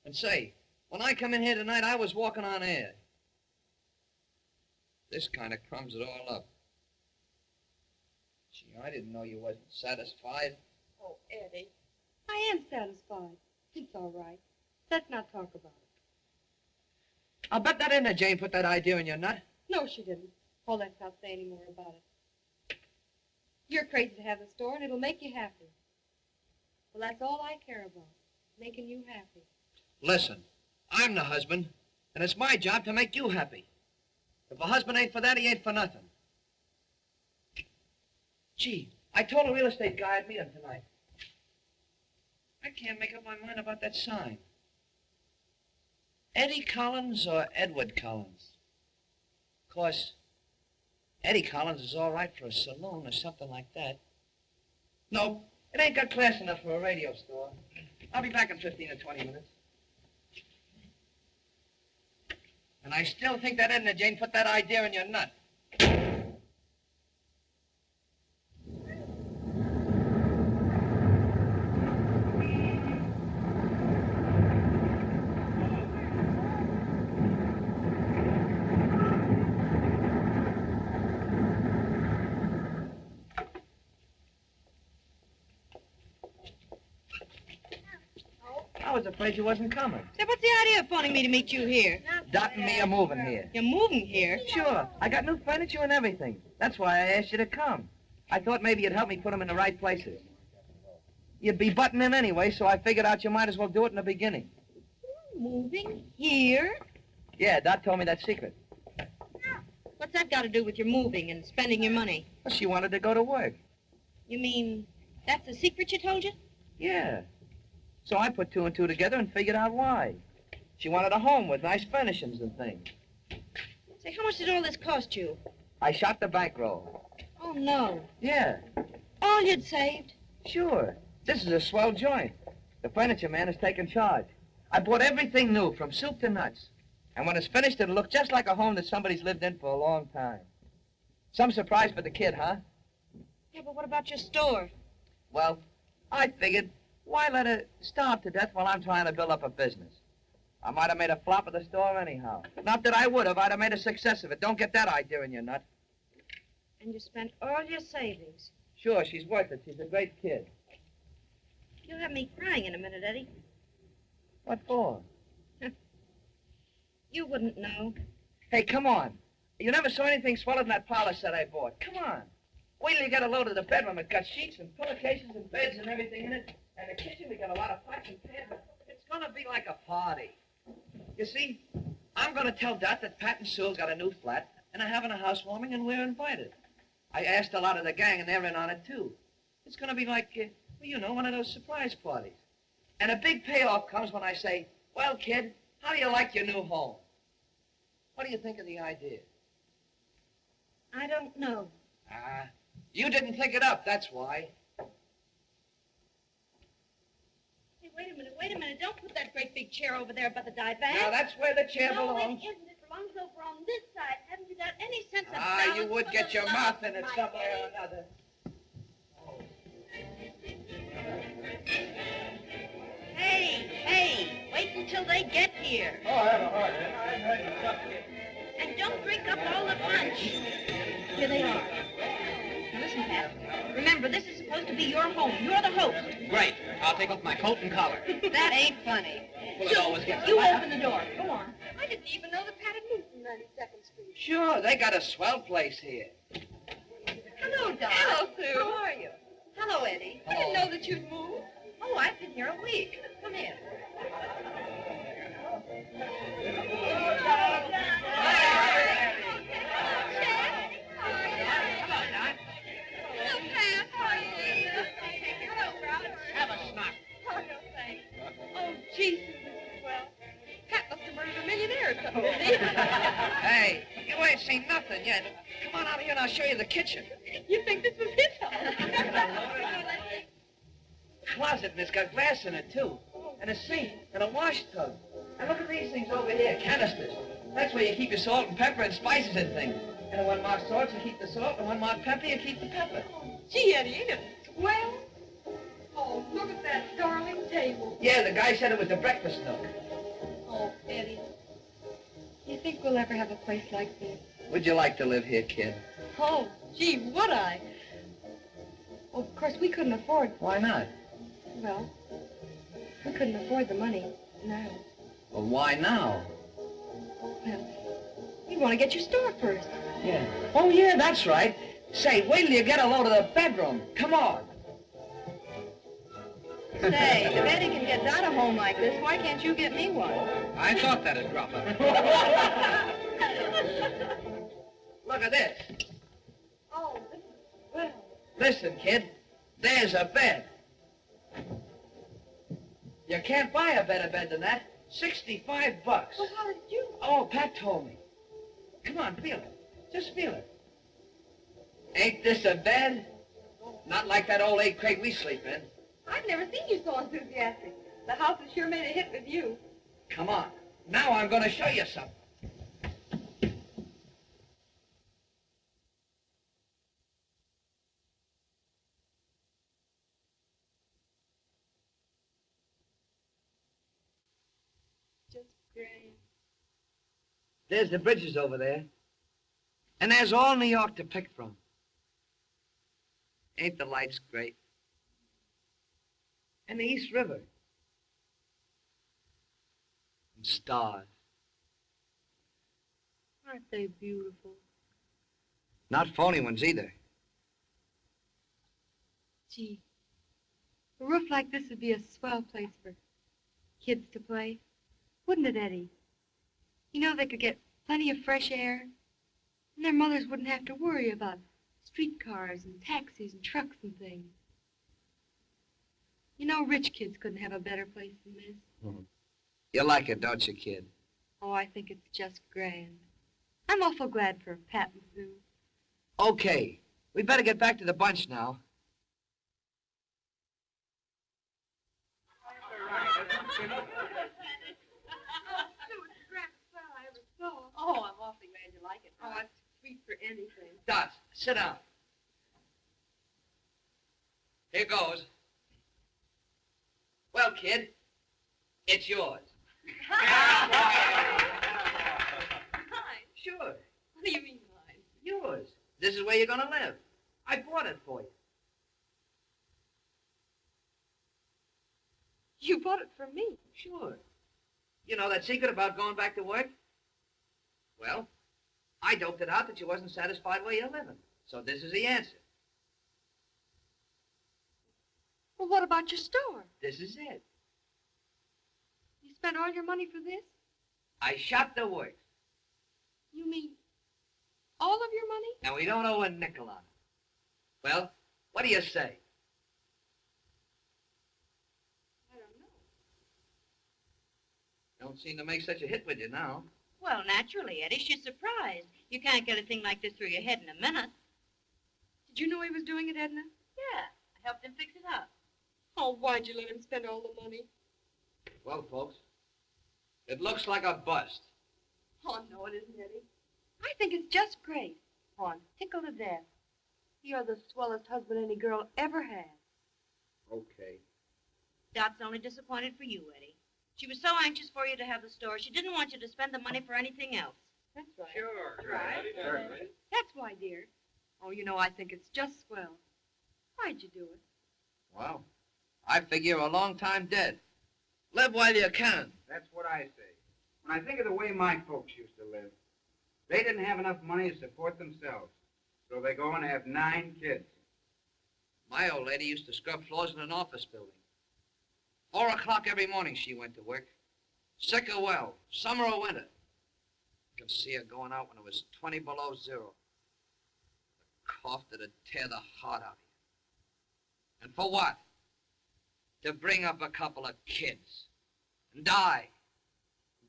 And say, when I come in here tonight, I was walking on air. This kind of crumbs it all up. Gee, I didn't know you wasn't satisfied. Oh, Eddie, I am satisfied. It's all right. Let's not talk about it. I'll bet that Inna Jane put that idea in your nut. No, she didn't. Oh, let's not say any more about it. You're crazy to have the store, and it'll make you happy. Well, that's all I care about, making you happy. Listen, I'm the husband, and it's my job to make you happy. If a husband ain't for that, he ain't for nothing. Gee, I told a real estate guy I'd meet him tonight. I can't make up my mind about that sign. Eddie Collins or Edward Collins? Of course, Eddie Collins is all right for a saloon or something like that. No, it ain't got class enough for a radio store. I'll be back in 15 or 20 minutes. And I still think that Edna Jane put that idea in your nut. I was afraid you wasn't coming. Say, what's the idea of phoning me to meet you here? Dot and me are moving here. You're moving here? Sure. I got new furniture and everything. That's why I asked you to come. I thought maybe you'd help me put them in the right places. You'd be butting in anyway, so I figured out you might as well do it in the beginning. Moving here? Yeah, Dot told me that secret. What's that got to do with your moving and spending your money? Well, she wanted to go to work. You mean that's the secret she told you? Yeah. So I put two and two together and figured out why. She wanted a home with nice furnishings and things. Say, how much did all this cost you? I shot the bankroll. Oh, no. Yeah. All you'd saved? Sure. This is a swell joint. The furniture man has taken charge. I bought everything new, from soup to nuts. And when it's finished, it'll look just like a home that somebody's lived in for a long time. Some surprise for the kid, huh? Yeah, but what about your store? Well, I figured, why let her starve to death while I'm trying to build up a business? I might have made a flop of the store anyhow. Not that I would have. I'd have made a success of it. Don't get that idea in your nut. And you spent all your savings. Sure, she's worth it. She's a great kid. You'll have me crying in a minute, Eddie. What for? You wouldn't know. Hey, come on. You never saw anything sweller than that parlor set I bought. Come on. Wait till you get a load of the bedroom. It's got sheets and pillowcases and beds and everything in it. And the kitchen, we got a lot of pots and pans. It's gonna be like a party. You see, I'm gonna tell Dot that Pat and Sue got a new flat and are having a housewarming and we're invited. I asked a lot of the gang and they're in on it too. It's gonna be like, well, you know, one of those surprise parties. And a big payoff comes when I say, well, kid, how do you like your new home? What do you think of the idea? I don't know. You didn't think it up, that's why. Hey, wait a minute. Don't put that great big chair over there by the divan. Now, that's where the chair No, it belongs. isn't. It belongs over on this side. Haven't you got any sense of You balance? would For get the your love mouth in of it my some way or Eddie? another. Hey, wait until they get here. Oh, I have a heart. I've had enough. And don't drink up all the punch. Here they are. Now listen, Pat. Remember, this is supposed to be your home. You're the host. Great. I'll take off my coat and collar. That ain't funny. Well, it always gets You better. open the door. Go on. I didn't even know that Pat had moved from 92nd Street. Sure, they got a swell place here. Hello, Doc. Hello, Sue. How are you? Hello, Eddie. I didn't know that you'd moved. Oh, I've been here a week. Come in. Hello, Pat. How are you? Hello, brother. Have a snot. Oh, no, thanks. Oh, Jesus. Well, Pat must have murdered a millionaire or something, didn't he? Hey, you ain't seen nothing yet. Come on out here and I'll show you the kitchen. You think this was his house? Closet, and it's got glass in it, too. And a sink, and a wash tub. And look at these things over here, canisters. That's where you keep your salt and pepper and spices and things. And when marked salt, you keep the salt, and when marked pepper, you keep the pepper. Gee, Eddie, ain't it swell? Oh, look at that darling table. Yeah, the guy said it was the breakfast nook. Oh, Eddie, do you think we'll ever have a place like this? Would you like to live here, kid? Oh, gee, would I? Well, of course, we couldn't afford... Why not? Well, we couldn't afford the money now. Well, why now? Well, you want to get your store first. Yeah. Oh, yeah, that's right. Say, wait till you get a load of the bedroom. Come on. Say, if Eddie can get Dot a home like this, why can't you get me one? I thought that'd drop up. Look at this. Oh, this is swell. Listen, kid, there's a bed. You can't buy a better bed than that. $65. Well, how did you? Oh, Pat told me. Come on, feel it. Just feel it. Ain't this a bed? Not like that old 8 crate we sleep in. I've never seen you so enthusiastic. The house has sure made a hit with you. Come on. Now I'm going to show you something. Just grand. There's the bridges over there. And there's all New York to pick from. Ain't the lights great? And the East River. And stars. Aren't they beautiful? Not phony ones either. Gee, a roof like this would be a swell place for kids to play. Wouldn't it, Eddie? You know, they could get plenty of fresh air, and their mothers wouldn't have to worry about streetcars and taxis and trucks and things. You know, rich kids couldn't have a better place than this. You like it, don't you, kid? Oh, I think it's just grand. I'm awful glad for Pat and Sue. Okay, we better get back to the bunch now. Oh, I'm awfully glad you like it. Oh, it's sweet for anything. Dot, sit down. Here goes. Well, kid, it's yours. Mine? Sure, What do you mean mine? yours. This is where you're gonna live. I bought it for you. You bought it for me. Sure. You know that secret about going back to work? Well, I doped it out that you wasn't satisfied where you're living. So this is the answer. Well, what about your store? This is it. You spent all your money for this? I shot the works, You mean all of your money? and we don't owe a nickel on it. Well, what do you say? I don't know. Don't seem to make such a hit with you now. Well, naturally, Eddie, she's surprised. You can't get a thing like this through your head in a minute. Did you know he was doing it, Edna? Yeah, I helped him fix it up. Oh, why'd you let him spend all the money? Well, folks, it looks like a bust. Oh, no, it isn't, Eddie. I think it's just great. Oh, I'm tickled to death. You're the swellest husband any girl ever had. Okay. Dot's only disappointed for you, Eddie. She was so anxious for you to have the store, she didn't want you to spend the money for anything else. That's right. Sure. Right. That's why, dear. Oh, you know, I think it's just swell. Why'd you do it? Well, I figure you're a long time dead. Live while you can. That's what I say. When I think of the way my folks used to live, they didn't have enough money to support themselves. So they go and have 9 kids. My old lady used to scrub floors in an office building. 4 o'clock every morning she went to work. Sick or well, summer or winter. I could see her going out when it was 20 below zero. The cough that'd tear the heart out of you. And for what? To bring up a couple of kids. And die.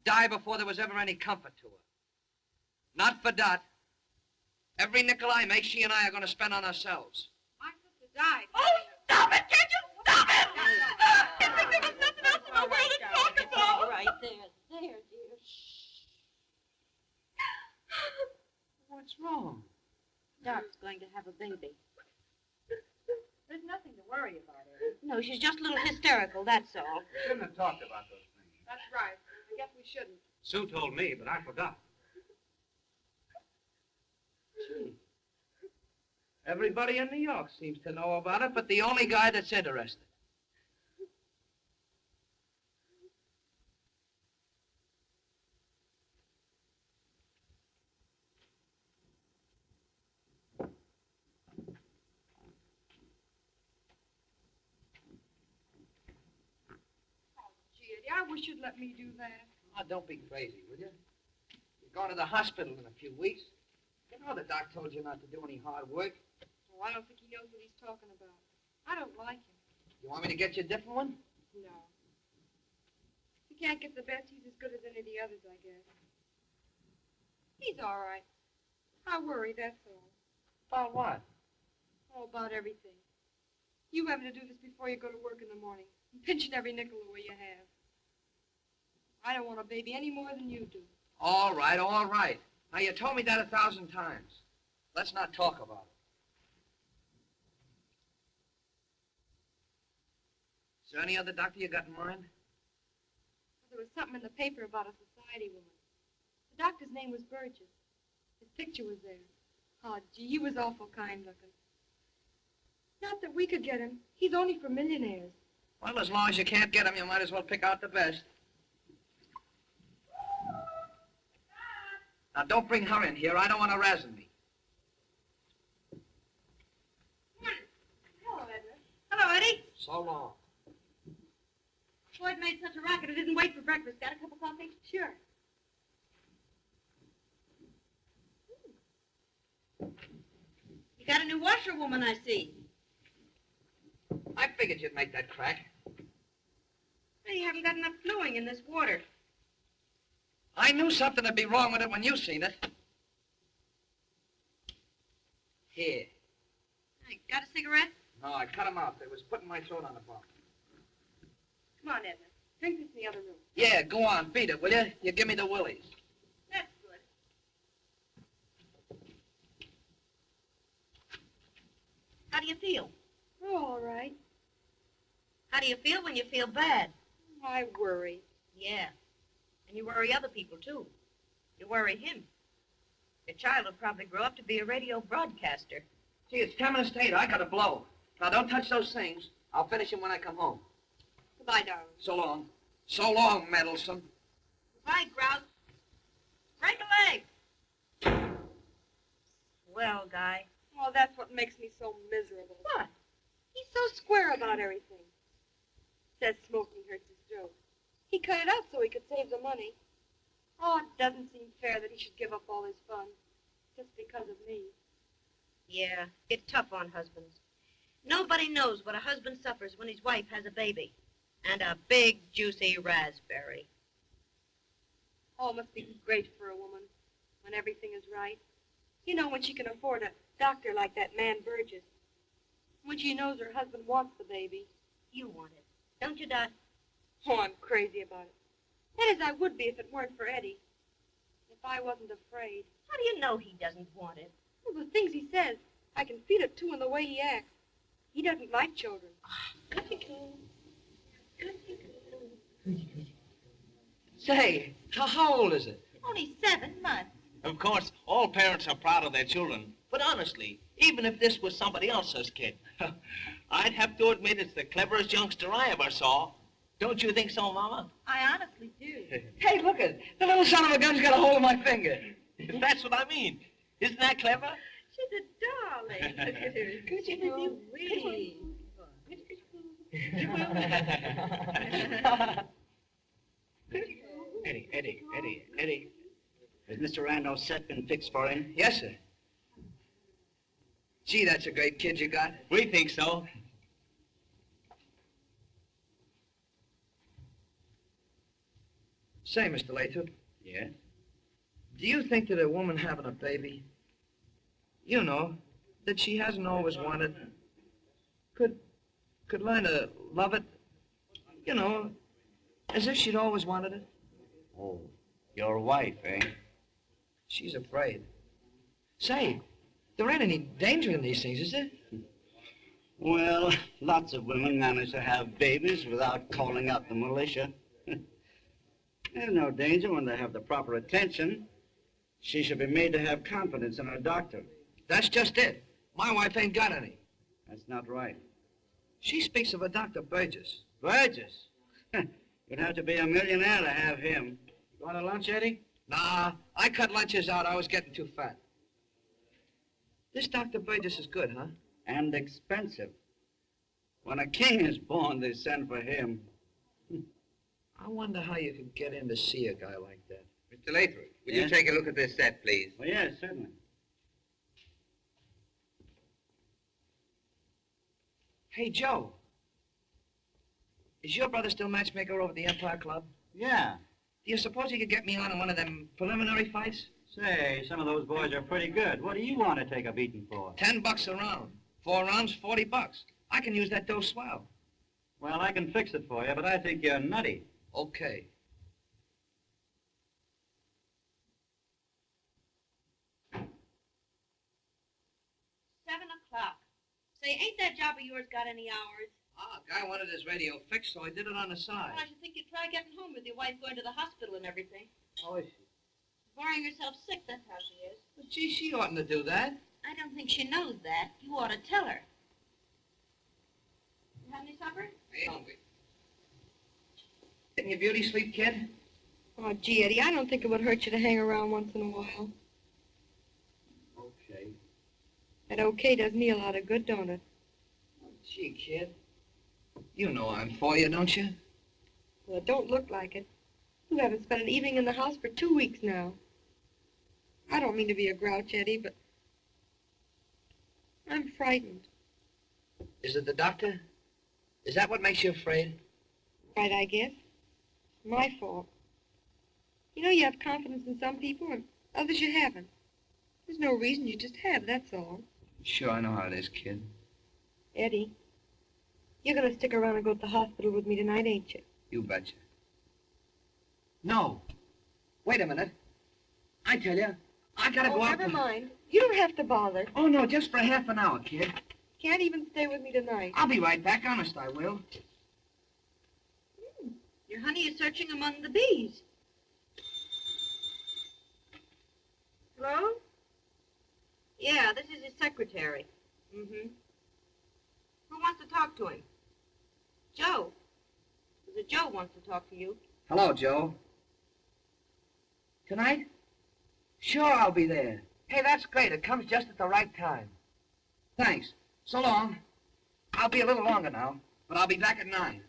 Die before there was ever any comfort to her. Not for Dot. Every nickel I make, she and I are going to spend on ourselves. My sister died. Oh, stop it! Can't you stop it? If there was nothing else in the world to talk about. All right, there, dear. Shh. What's wrong? Dot's going to have a baby. There's nothing to worry about, Eddie. No, she's just a little hysterical, that's all. We shouldn't have talked about those things. That's right. I guess we shouldn't. Sue told me, but I forgot. Gee. Everybody in New York seems to know about it, but the only guy that's interested. Gee, Eddie, I wish you'd let me do that. Oh, don't be crazy, will you? You're going to the hospital in a few weeks. You know the doc told you not to do any hard work. Oh, I don't think he knows what he's talking about. I don't like him. You want me to get you a different one? No. If he can't get the best, he's as good as any of the others, I guess. He's all right. I worry, that's all. About what? Oh, about everything. You having to do this before you go to work in the morning, and pinching every nickel away you have. I don't want a baby any more than you do. All right, all right. Now, you told me that 1,000 times. Let's not talk about it. Is there any other doctor you got in mind? There was something in the paper about a society woman. The doctor's name was Burgess. His picture was there. Oh, gee, he was awful kind looking. Not that we could get him. He's only for millionaires. Well, as long as you can't get him, you might as well pick out the best. Now, don't bring her in here. I don't want her razzing me. Hello, Edna. Hello, Eddie. So long. Floyd made such a racket it didn't wait for breakfast. Got a cup of coffee? Sure. You got a new washerwoman, I see. I figured you'd make that crack. Well, you haven't got enough flowing in this water. I knew something would be wrong with it when you seen it. Here. Hey, got a cigarette? No, I cut him out. They was putting my throat on the bottom. Come on, Edna. Drink this in the other room. Yeah, go on. Beat it, will you? You give me the willies. That's good. How do you feel? Oh, all right. How do you feel when you feel bad? I worry. Yeah. And you worry other people, too. You worry him. Your child will probably grow up to be a radio broadcaster. See, it's 10 minutes to 8. I gotta blow. Now, don't touch those things. I'll finish them when I come home. Goodbye, darling. So long. So long, meddlesome. Bye, Grouse. Break a leg. Well, guy. Oh, that's what makes me so miserable. What? He's so square about everything. Says smoking hurts his throat. He cut it out so he could save the money. Oh, it doesn't seem fair that he should give up all his fun just because of me. Yeah, it's tough on husbands. Nobody knows what a husband suffers when his wife has a baby. And a big, juicy raspberry. Oh, it must be great for a woman when everything is right. You know, when she can afford a doctor like that man Burgess. When she knows her husband wants the baby. You want it, don't you, Dot? Oh, I'm crazy about it. That is, I would be if it weren't for Eddie. If I wasn't afraid. How do you know he doesn't want it? Well, the things he says, I can feel it, too, in the way he acts. He doesn't like children. Say, how old is it? Only 7 months. Of course, all parents are proud of their children. But honestly, even if this was somebody else's kid, I'd have to admit it's the cleverest youngster I ever saw. Don't you think so, Mama? I honestly do. Hey, look it. The little son of a gun's got a hold of my finger. That's what I mean. Isn't that clever? She's a darling. Look at her. Oh, wee. Eddie. Has Mr. Randolph's set been fixed for him? Yes, sir. Gee, that's a great kid you got. We think so. Say, Mr. Lathrop, Yes. do you think that a woman having a baby, you know, that she hasn't always wanted, could learn to love it, you know, as if she'd always wanted it? Oh, your wife, eh? She's afraid. Say, there ain't any danger in these things, is there? Well, lots of women manage to have babies without calling out the militia. There's no danger when they have the proper attention. She should be made to have confidence in her doctor. That's just it. My wife ain't got any. That's not right. She speaks of a Dr. Burgess. Burgess? You'd have to be a millionaire to have him. You want a lunch, Eddie? Nah, I cut lunches out. I was getting too fat. This Dr. Burgess is good, huh? And expensive. When a king is born, they send for him. I wonder how you could get in to see a guy like that. Mr. Lathrop, will Yes? you take a look at this set, please? Well, yes, certainly. Hey, Joe. Is your brother still matchmaker over at the Empire Club? Yeah. Do you suppose he could get me on in one of them preliminary fights? Say, some of those boys are pretty good. What do you want to take a beating for? $10 a round. 4 rounds, $40. I can use that dough swell. Well, I can fix it for you, but I think you're nutty. Okay. $7. Say, ain't that job of yours got any hours? Ah, guy wanted his radio fixed, so I did it on the side. Well, I should think you'd try getting home with your wife going to the hospital and everything. Oh, is she? Worrying herself sick, that's how she is. Well, gee, she oughtn't to do that. I don't think she knows that. You ought to tell her. You have any supper? I ain't hungry. Getting your beauty sleep, kid? Oh, gee, Eddie, I don't think it would hurt you to hang around once in a while. Okay. That okay does me a lot of good, don't it? Oh, gee, kid. You know I'm for you, don't you? Well, it don't look like it. You haven't spent an evening in the house for 2 weeks now. I don't mean to be a grouch, Eddie, but I'm frightened. Is it the doctor? Is that what makes you afraid? Right, I guess. My fault. You know, you have confidence in some people and others you haven't. There's no reason, you just have, that's all. Sure, I know how it is, kid. Eddie, you're going to stick around and go to the hospital with me tonight, ain't you? You betcha. No. Wait a minute. I tell you, I gotta go out. Never mind. You don't have to bother. Oh, no, just for half an hour, kid. Can't even stay with me tonight. I'll be right back, honest I will. Your honey is searching among the bees. Hello? Yeah, this is his secretary. Mm-hmm. Who wants to talk to him? Joe. The Joe wants to talk to you. Hello, Joe. Tonight? Sure, I'll be there. Hey, that's great. It comes just at the right time. Thanks. So long. I'll be a little longer now, but I'll be back at 9.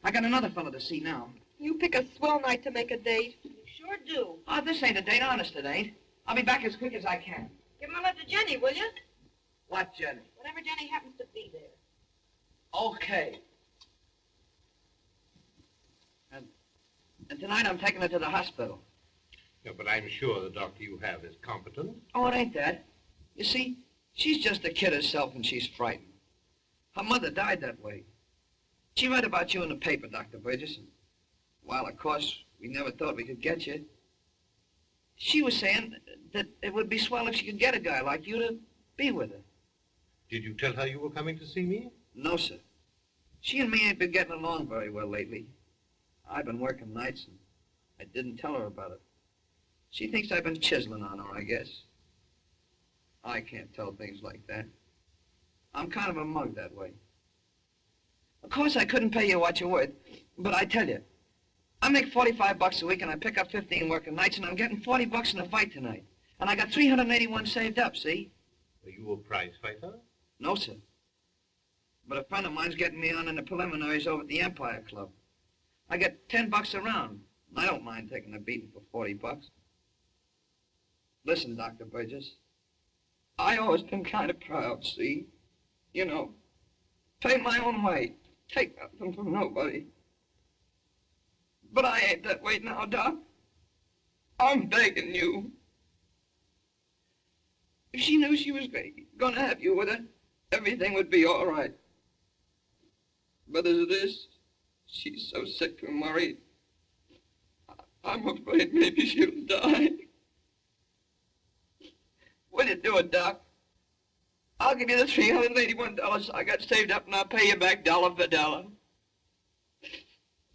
I got another fellow to see now. You pick a swell night to make a date. You sure do. Oh, this ain't a date, honest it ain't. I'll be back as quick as I can. Give him a lift to Jenny, will you? What, Jenny? Whenever Jenny happens to be there. Okay. And tonight I'm taking her to the hospital. Yeah, but I'm sure the doctor you have is competent. Oh, it ain't that. You see, she's just a kid herself and she's frightened. Her mother died that way. She read about you in the paper, Dr. Burgess. And, well, of course, we never thought we could get you. She was saying that it would be swell if she could get a guy like you to be with her. Did you tell her you were coming to see me? No, sir. She and me ain't been getting along very well lately. I've been working nights and I didn't tell her about it. She thinks I've been chiseling on her, I guess. I can't tell things like that. I'm kind of a mug that way. Of course, I couldn't pay you what you're worth, but I tell you, I make $45 a week and I pick up 15 working nights and I'm getting $40 in a fight tonight. And I got 381 saved up, see? Are you a prize fighter? No, sir. But a friend of mine's getting me on in the preliminaries over at the Empire Club. I get $10 a round. I don't mind taking a beating for $40. Listen, Dr. Burgess, I always been kind of proud, see? You know, pay my own way, take nothing from nobody. But I ain't that way now, Doc. I'm begging you. If she knew she was gonna have you with her, everything would be all right. But as it is, she's so sick and worried. I'm afraid maybe she'll die. Will you do it, Doc? I'll give you the $381 I got saved up and I'll pay you back dollar for dollar.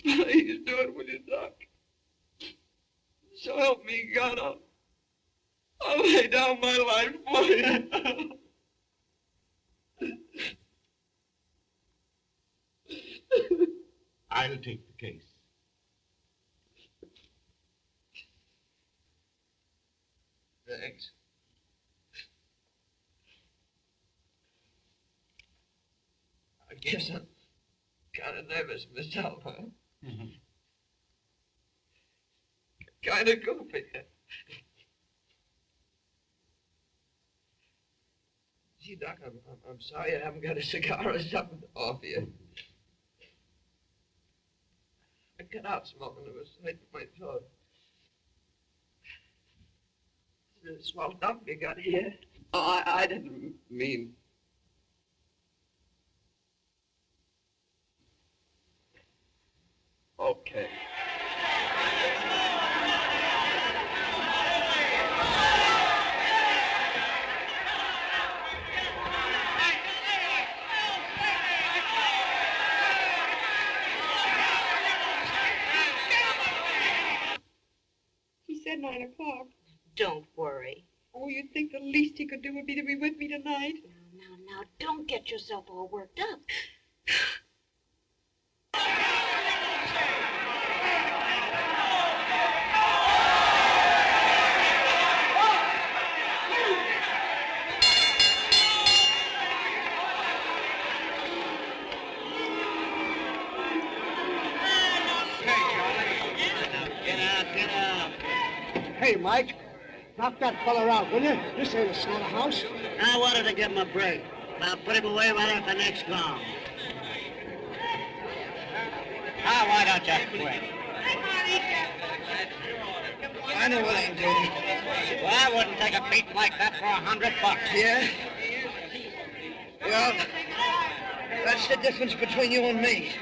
Please do it, will you, Doc? So help me God, I'll lay down my life for you. I'll take the case. Thanks. I guess I'm kind of nervous myself, huh? Mm-hmm. Kind of goofy. Gee, Doc, I'm sorry I haven't got a cigar or something to offer you. I cut out smoking. It was right in my throat. This swelled up you got here. Oh, I didn't mean... Okay. He said 9 o'clock. Don't worry. Oh, you'd think the least he could do would be to be with me tonight. Now, don't get yourself all worked up. Hey, Mike, knock that fella out, will you? This ain't a slaughterhouse. I wanted to give him a break. I'll put him away right after the next gong. Now, why don't you quit? I know what I'm doing. Well, I wouldn't take a beat like that for $100. Yeah? Well, that's the difference between you and me.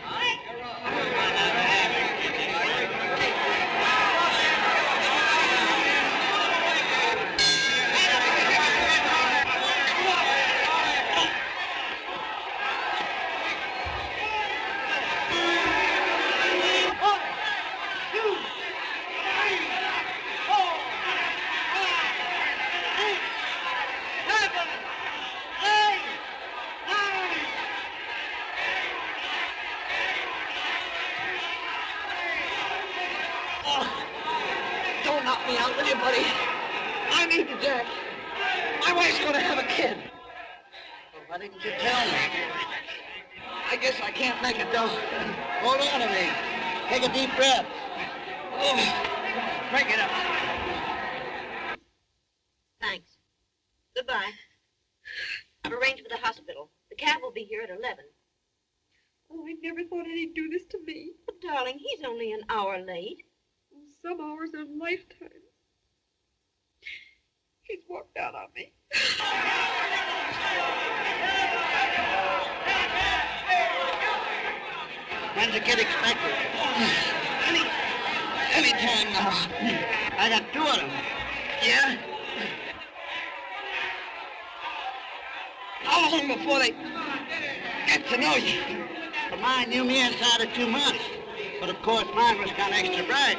Don't knock me out, will you, buddy? I need the jack. My wife's gonna have a kid. Well, why didn't you tell me? I guess I can't make it, though. Hold on to me. Take a deep breath. Oh, break it up. Thanks. Goodbye. I've arranged for the hospital. The cab will be here at 11. Oh, I never thought Eddie'd do this to me. But, darling, he's only an hour late. Oh, some hours are lifetimes. He's walked out on me. When's the kid expected? Any time now. I got 2 of them. Yeah? How long before they get to know you? Well, mine knew me inside of 2 months. But of course, mine was kind of extra bright.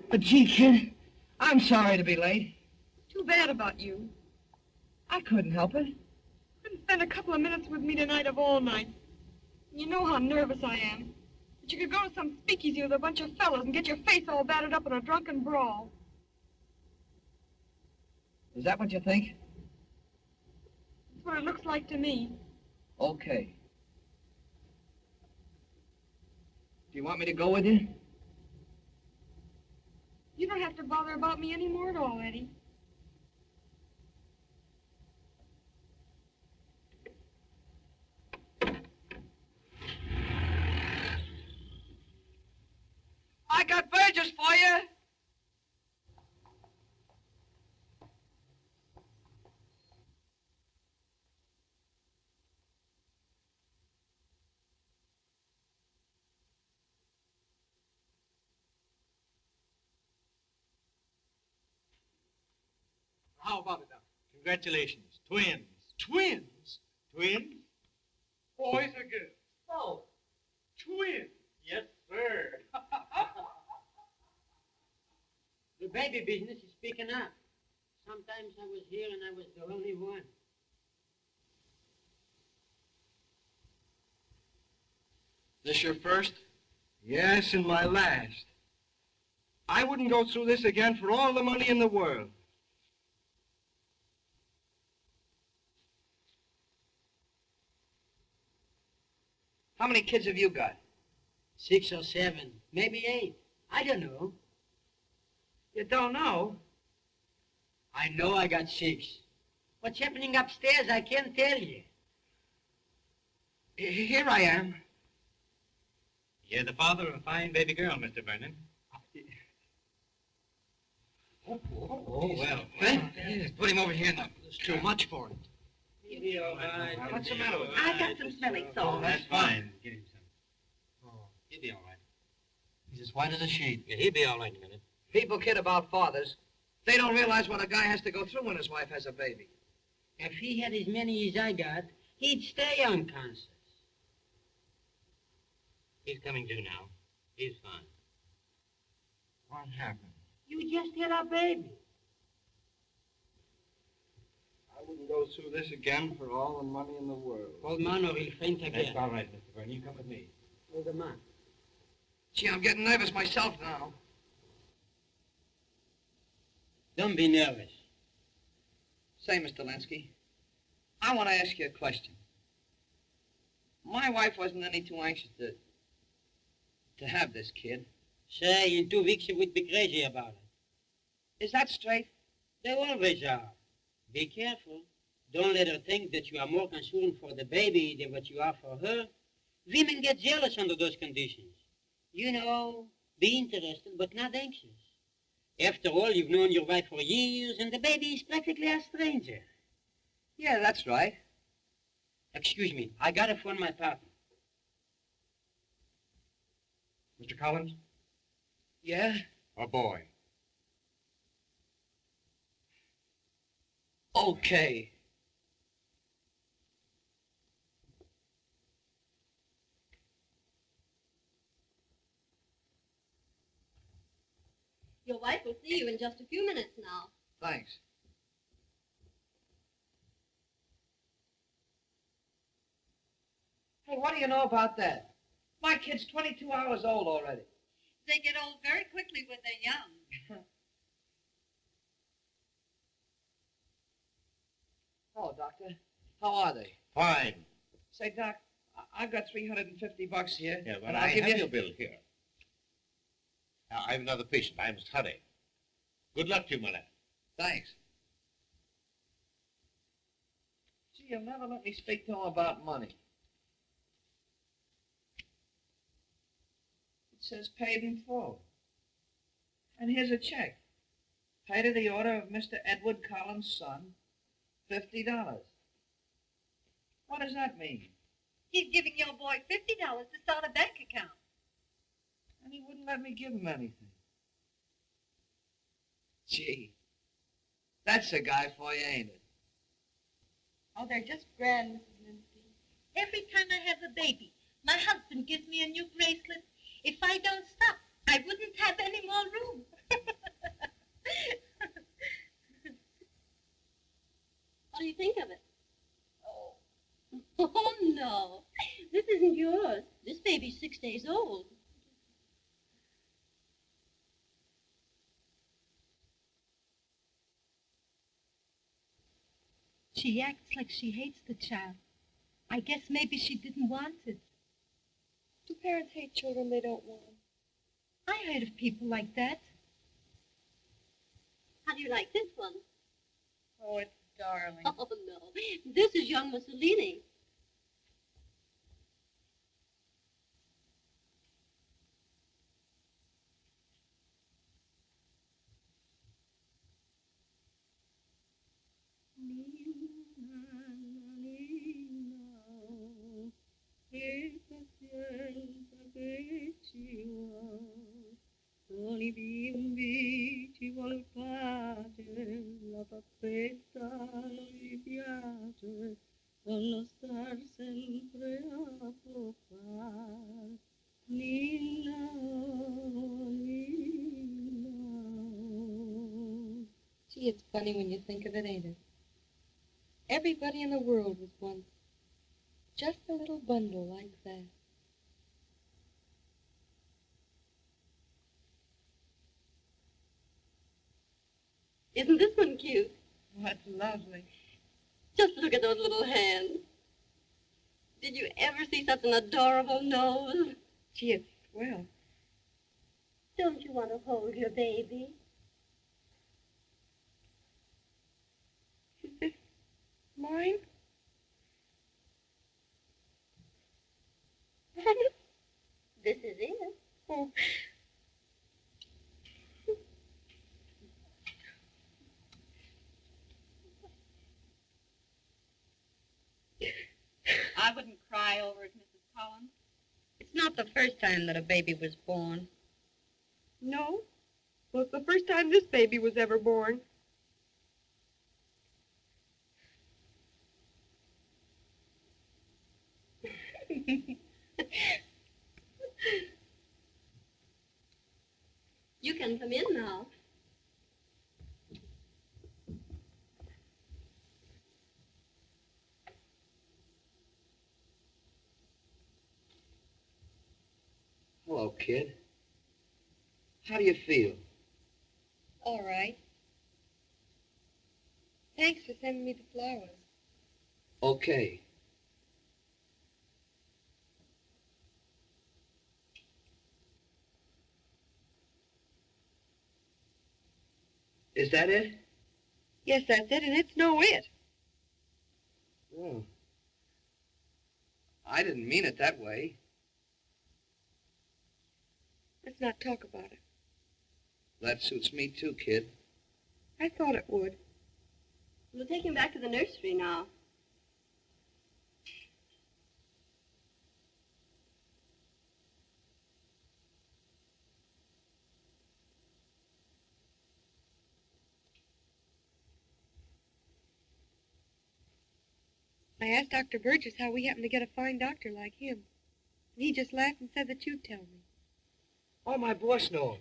But gee, kid, I'm sorry to be late. Too bad about you. I couldn't help it. Couldn't spend a couple of minutes with me tonight of all night. You know how nervous I am. But you could go to some speakeasy with a bunch of fellas and get your face all battered up in a drunken brawl. Is that what you think? That's what it looks like to me. Okay. Do you want me to go with you? You don't have to bother about me anymore at all, Eddie. I got Burgess for you. How about it, Doc? Congratulations. Twins. Twins? Twins? Boys or girls? Oh, twins. Yes, sir. The baby business is picking up. Sometimes I was here and I was the only one. This your first? Yes, and my last. I wouldn't go through this again for all the money in the world. How many kids have you got? 6 or 7, maybe 8. I don't know. You don't know? I know I got 6. What's happening upstairs, I can't tell you. Here I am. You're the father of a fine baby girl, Mr. Vernon. Oh, well. Put him over here now. It's too much for him. He'll be all right. What's the matter with him? I got some smelling salts. That's fine. Get him some. Oh, he'll be all right. He's as white as a sheet. Yeah, he'll be all right in a minute. People kid about fathers. They don't realize what a guy has to go through when his wife has a baby. If he had as many as I got, he'd stay unconscious. He's coming to now. He's fine. What happened? You just had a baby. I wouldn't go through this again for all the money in the world. Old man, or he'll faint again. That's all right, Mr. Vernon. You come with me. Old man. Gee, I'm getting nervous myself now. Don't be nervous. Say, Mr. Lansky, I want to ask you a question. My wife wasn't any too anxious to have this kid. Say, in 2 weeks she would be crazy about it. Is that straight? They always are. Be careful. Don't let her think that you are more concerned for the baby than what you are for her. Women get jealous under those conditions. You know, be interested but not anxious. After all, you've known your wife for years, and the baby is practically a stranger. Yeah, that's right. Excuse me, I gotta phone my partner. Mr. Collins? Yeah? A boy. Okay. Your wife will see you in just a few minutes now. Thanks. Hey, what do you know about that? My kid's 22 hours old already. They get old very quickly when they're young. Hello, Doctor. How are they? Fine. Say, Doc, I've got $350 here. Yeah, well, and I I'll give have you... your bill here. Now, I have another patient. I must hurry. Good luck to you, my lad. Thanks. Gee, you'll never let me speak to him about money. It says paid in full. And here's a check. Paid to the order of Mr. Edward Collins' son, $50. What does that mean? He's giving your boy $50 to start a bank account. And he wouldn't let me give him anything. Gee, that's a guy for you, ain't it? Oh, they're just grand, Mrs. Minsky. Every time I have a baby, my husband gives me a new bracelet. If I don't stop, I wouldn't have any more room. What do you think of it? Oh, no. This isn't yours. This baby's 6 days old. She acts like she hates the child. I guess maybe she didn't want it. Do parents hate children they don't want? I heard of people like that. How do you like this one? Oh, it's darling. Oh, no. This is young Mussolini. bimbi ci vuol pace, la pappetta non gli piace, con lo star sempre a popar. Nina, Nina. Gee, it's funny when you think of it, ain't it? Everybody in the world was once just a little bundle like that. Isn't this one cute? That's lovely. Just look at those little hands. Did you ever see such an adorable nose? Gee, it's swell. Don't you want to hold your baby? Is this mine? This is it. Oh. I wouldn't cry over it, Mrs. Collins. It's not the first time that a baby was born. No? Well, it's the first time this baby was ever born. You can come in now. Hello, kid. How do you feel? All right. Thanks for sending me the flowers. Okay. Is that it? Yes, that's it, and it's no it. Oh. I didn't mean it that way. Let's not talk about it. That suits me too, kid. I thought it would. We'll take him back to the nursery now. I asked Dr. Burgess how we happened to get a fine doctor like him. And he just laughed and said that you'd tell me. Oh, my boss knew him.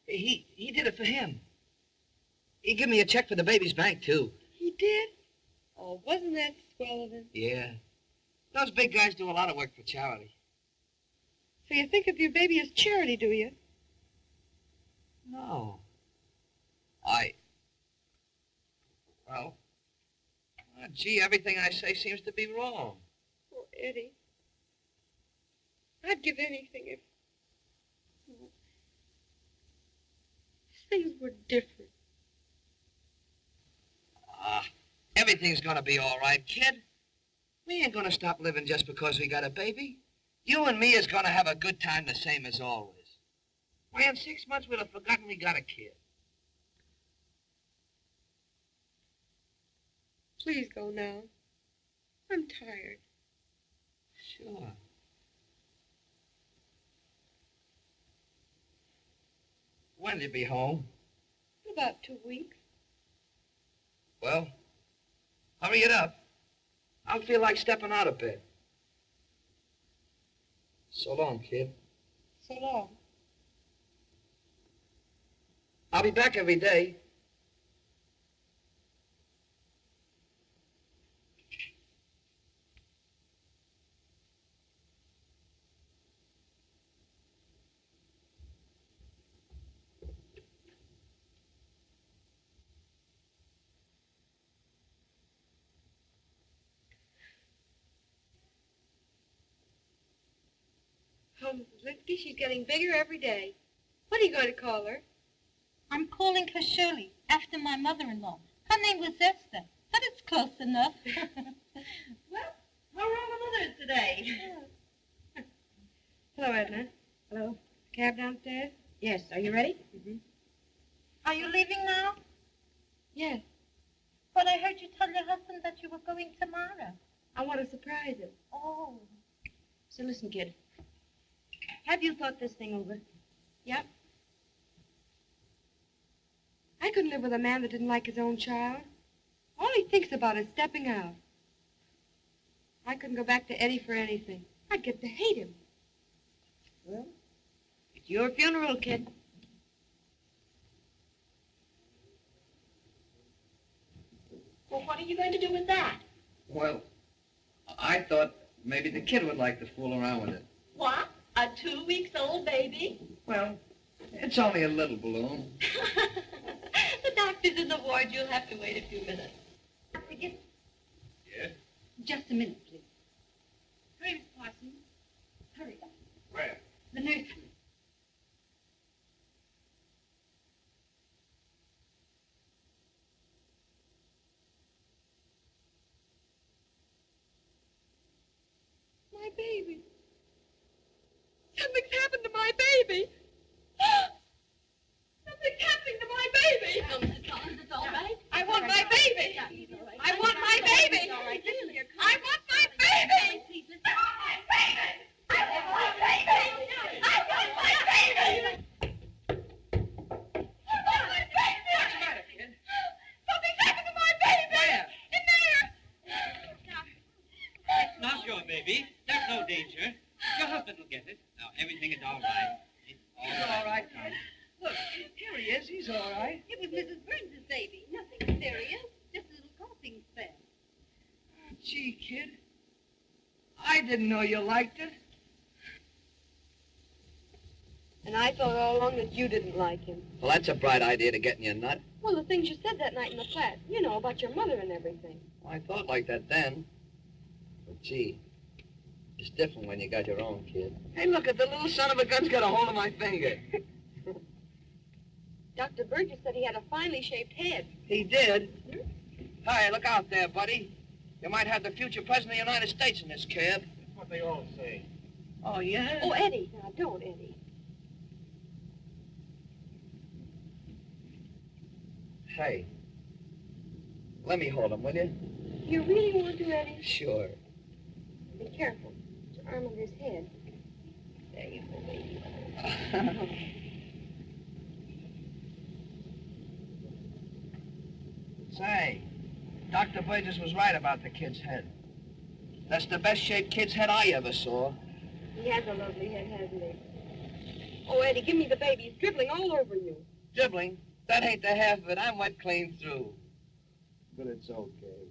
He did it for him. He gave me a check for the baby's bank, too. He did? Oh, wasn't that swell of him? Yeah. Those big guys do a lot of work for charity. So you think of your baby as charity, do you? No. Well, gee, everything I say seems to be wrong. Oh, Eddie. I'd give anything if things were different. Everything's gonna be all right, kid. We ain't gonna stop living just because we got a baby. You and me is gonna have a good time the same as always. Why, in 6 months we'll have forgotten we got a kid. Please go now. I'm tired. Sure. When'll you be home? In about 2 weeks. Well, hurry it up. I don't feel like stepping out of bed. So long, kid. So long. I'll be back every day. Oh, Mrs. Linsky, she's getting bigger every day. What are you going to call her? I'm calling her Shirley, after my mother-in-law. Her name was Esther, but it's close enough. Well, how are all the mothers today? Hello, Edna. Hello. Cab downstairs? Yes, are you ready? Mm-hmm. Are you leaving now? Yes. But I heard you tell your husband that you were going tomorrow. I want to surprise him. Oh. So listen, kid. Have you thought this thing over? Yep. I couldn't live with a man that didn't like his own child. All he thinks about is stepping out. I couldn't go back to Eddie for anything. I'd get to hate him. Well, it's your funeral, kid. Well, what are you going to do with that? Well, I thought maybe the kid would like to fool around with it. What? A 2-week-old baby? Well, it's only a little balloon. The doctor He's in the ward. You'll have to wait a few minutes. Yes? Just a minute, please. Hurry, Miss Parsons. Hurry. Where? The nursery. My baby. Something's happened to my baby. Something's happening to my baby. Oh, Mrs. Collins, it's all right. I want my baby. I want my baby. I want my baby. I want my baby. I want my baby. I want my baby. What's the matter, kid? Something's happened to my baby. Where? In there. It's not your baby. There's no danger. Your husband will get it. Now, everything is all right. He's all right, kid. Look, here he is. He's all right. It was Mrs. Burns' baby. Nothing serious. Just a little coughing spell. Gee, kid. I didn't know you liked it. And I thought all along that you didn't like him. Well, that's a bright idea to get in your nut. Well, the things you said that night in the flat. You know, about your mother and everything. Well, I thought like that then. But gee, it's different when you got your own kid. Hey, look, at the little son of a gun's got a hold of my finger. Dr. Burgess said he had a finely shaped head. He did? Hey, look out there, buddy. You might have the future president of the United States in this cab. That's what they all say. Oh, yeah? Oh, Eddie. Now, don't, Eddie. Hey, let me hold him, will you? You really want to, Eddie? Sure. Be careful. Put your arm under his head. There you go, baby. Say, Dr. Burgess was right about the kid's head. That's the best shaped kid's head I ever saw. He has a lovely head, hasn't he? Oh, Eddie, give me the baby. He's dribbling all over you. Dribbling? That ain't the half of it. I'm wet clean through. But it's okay.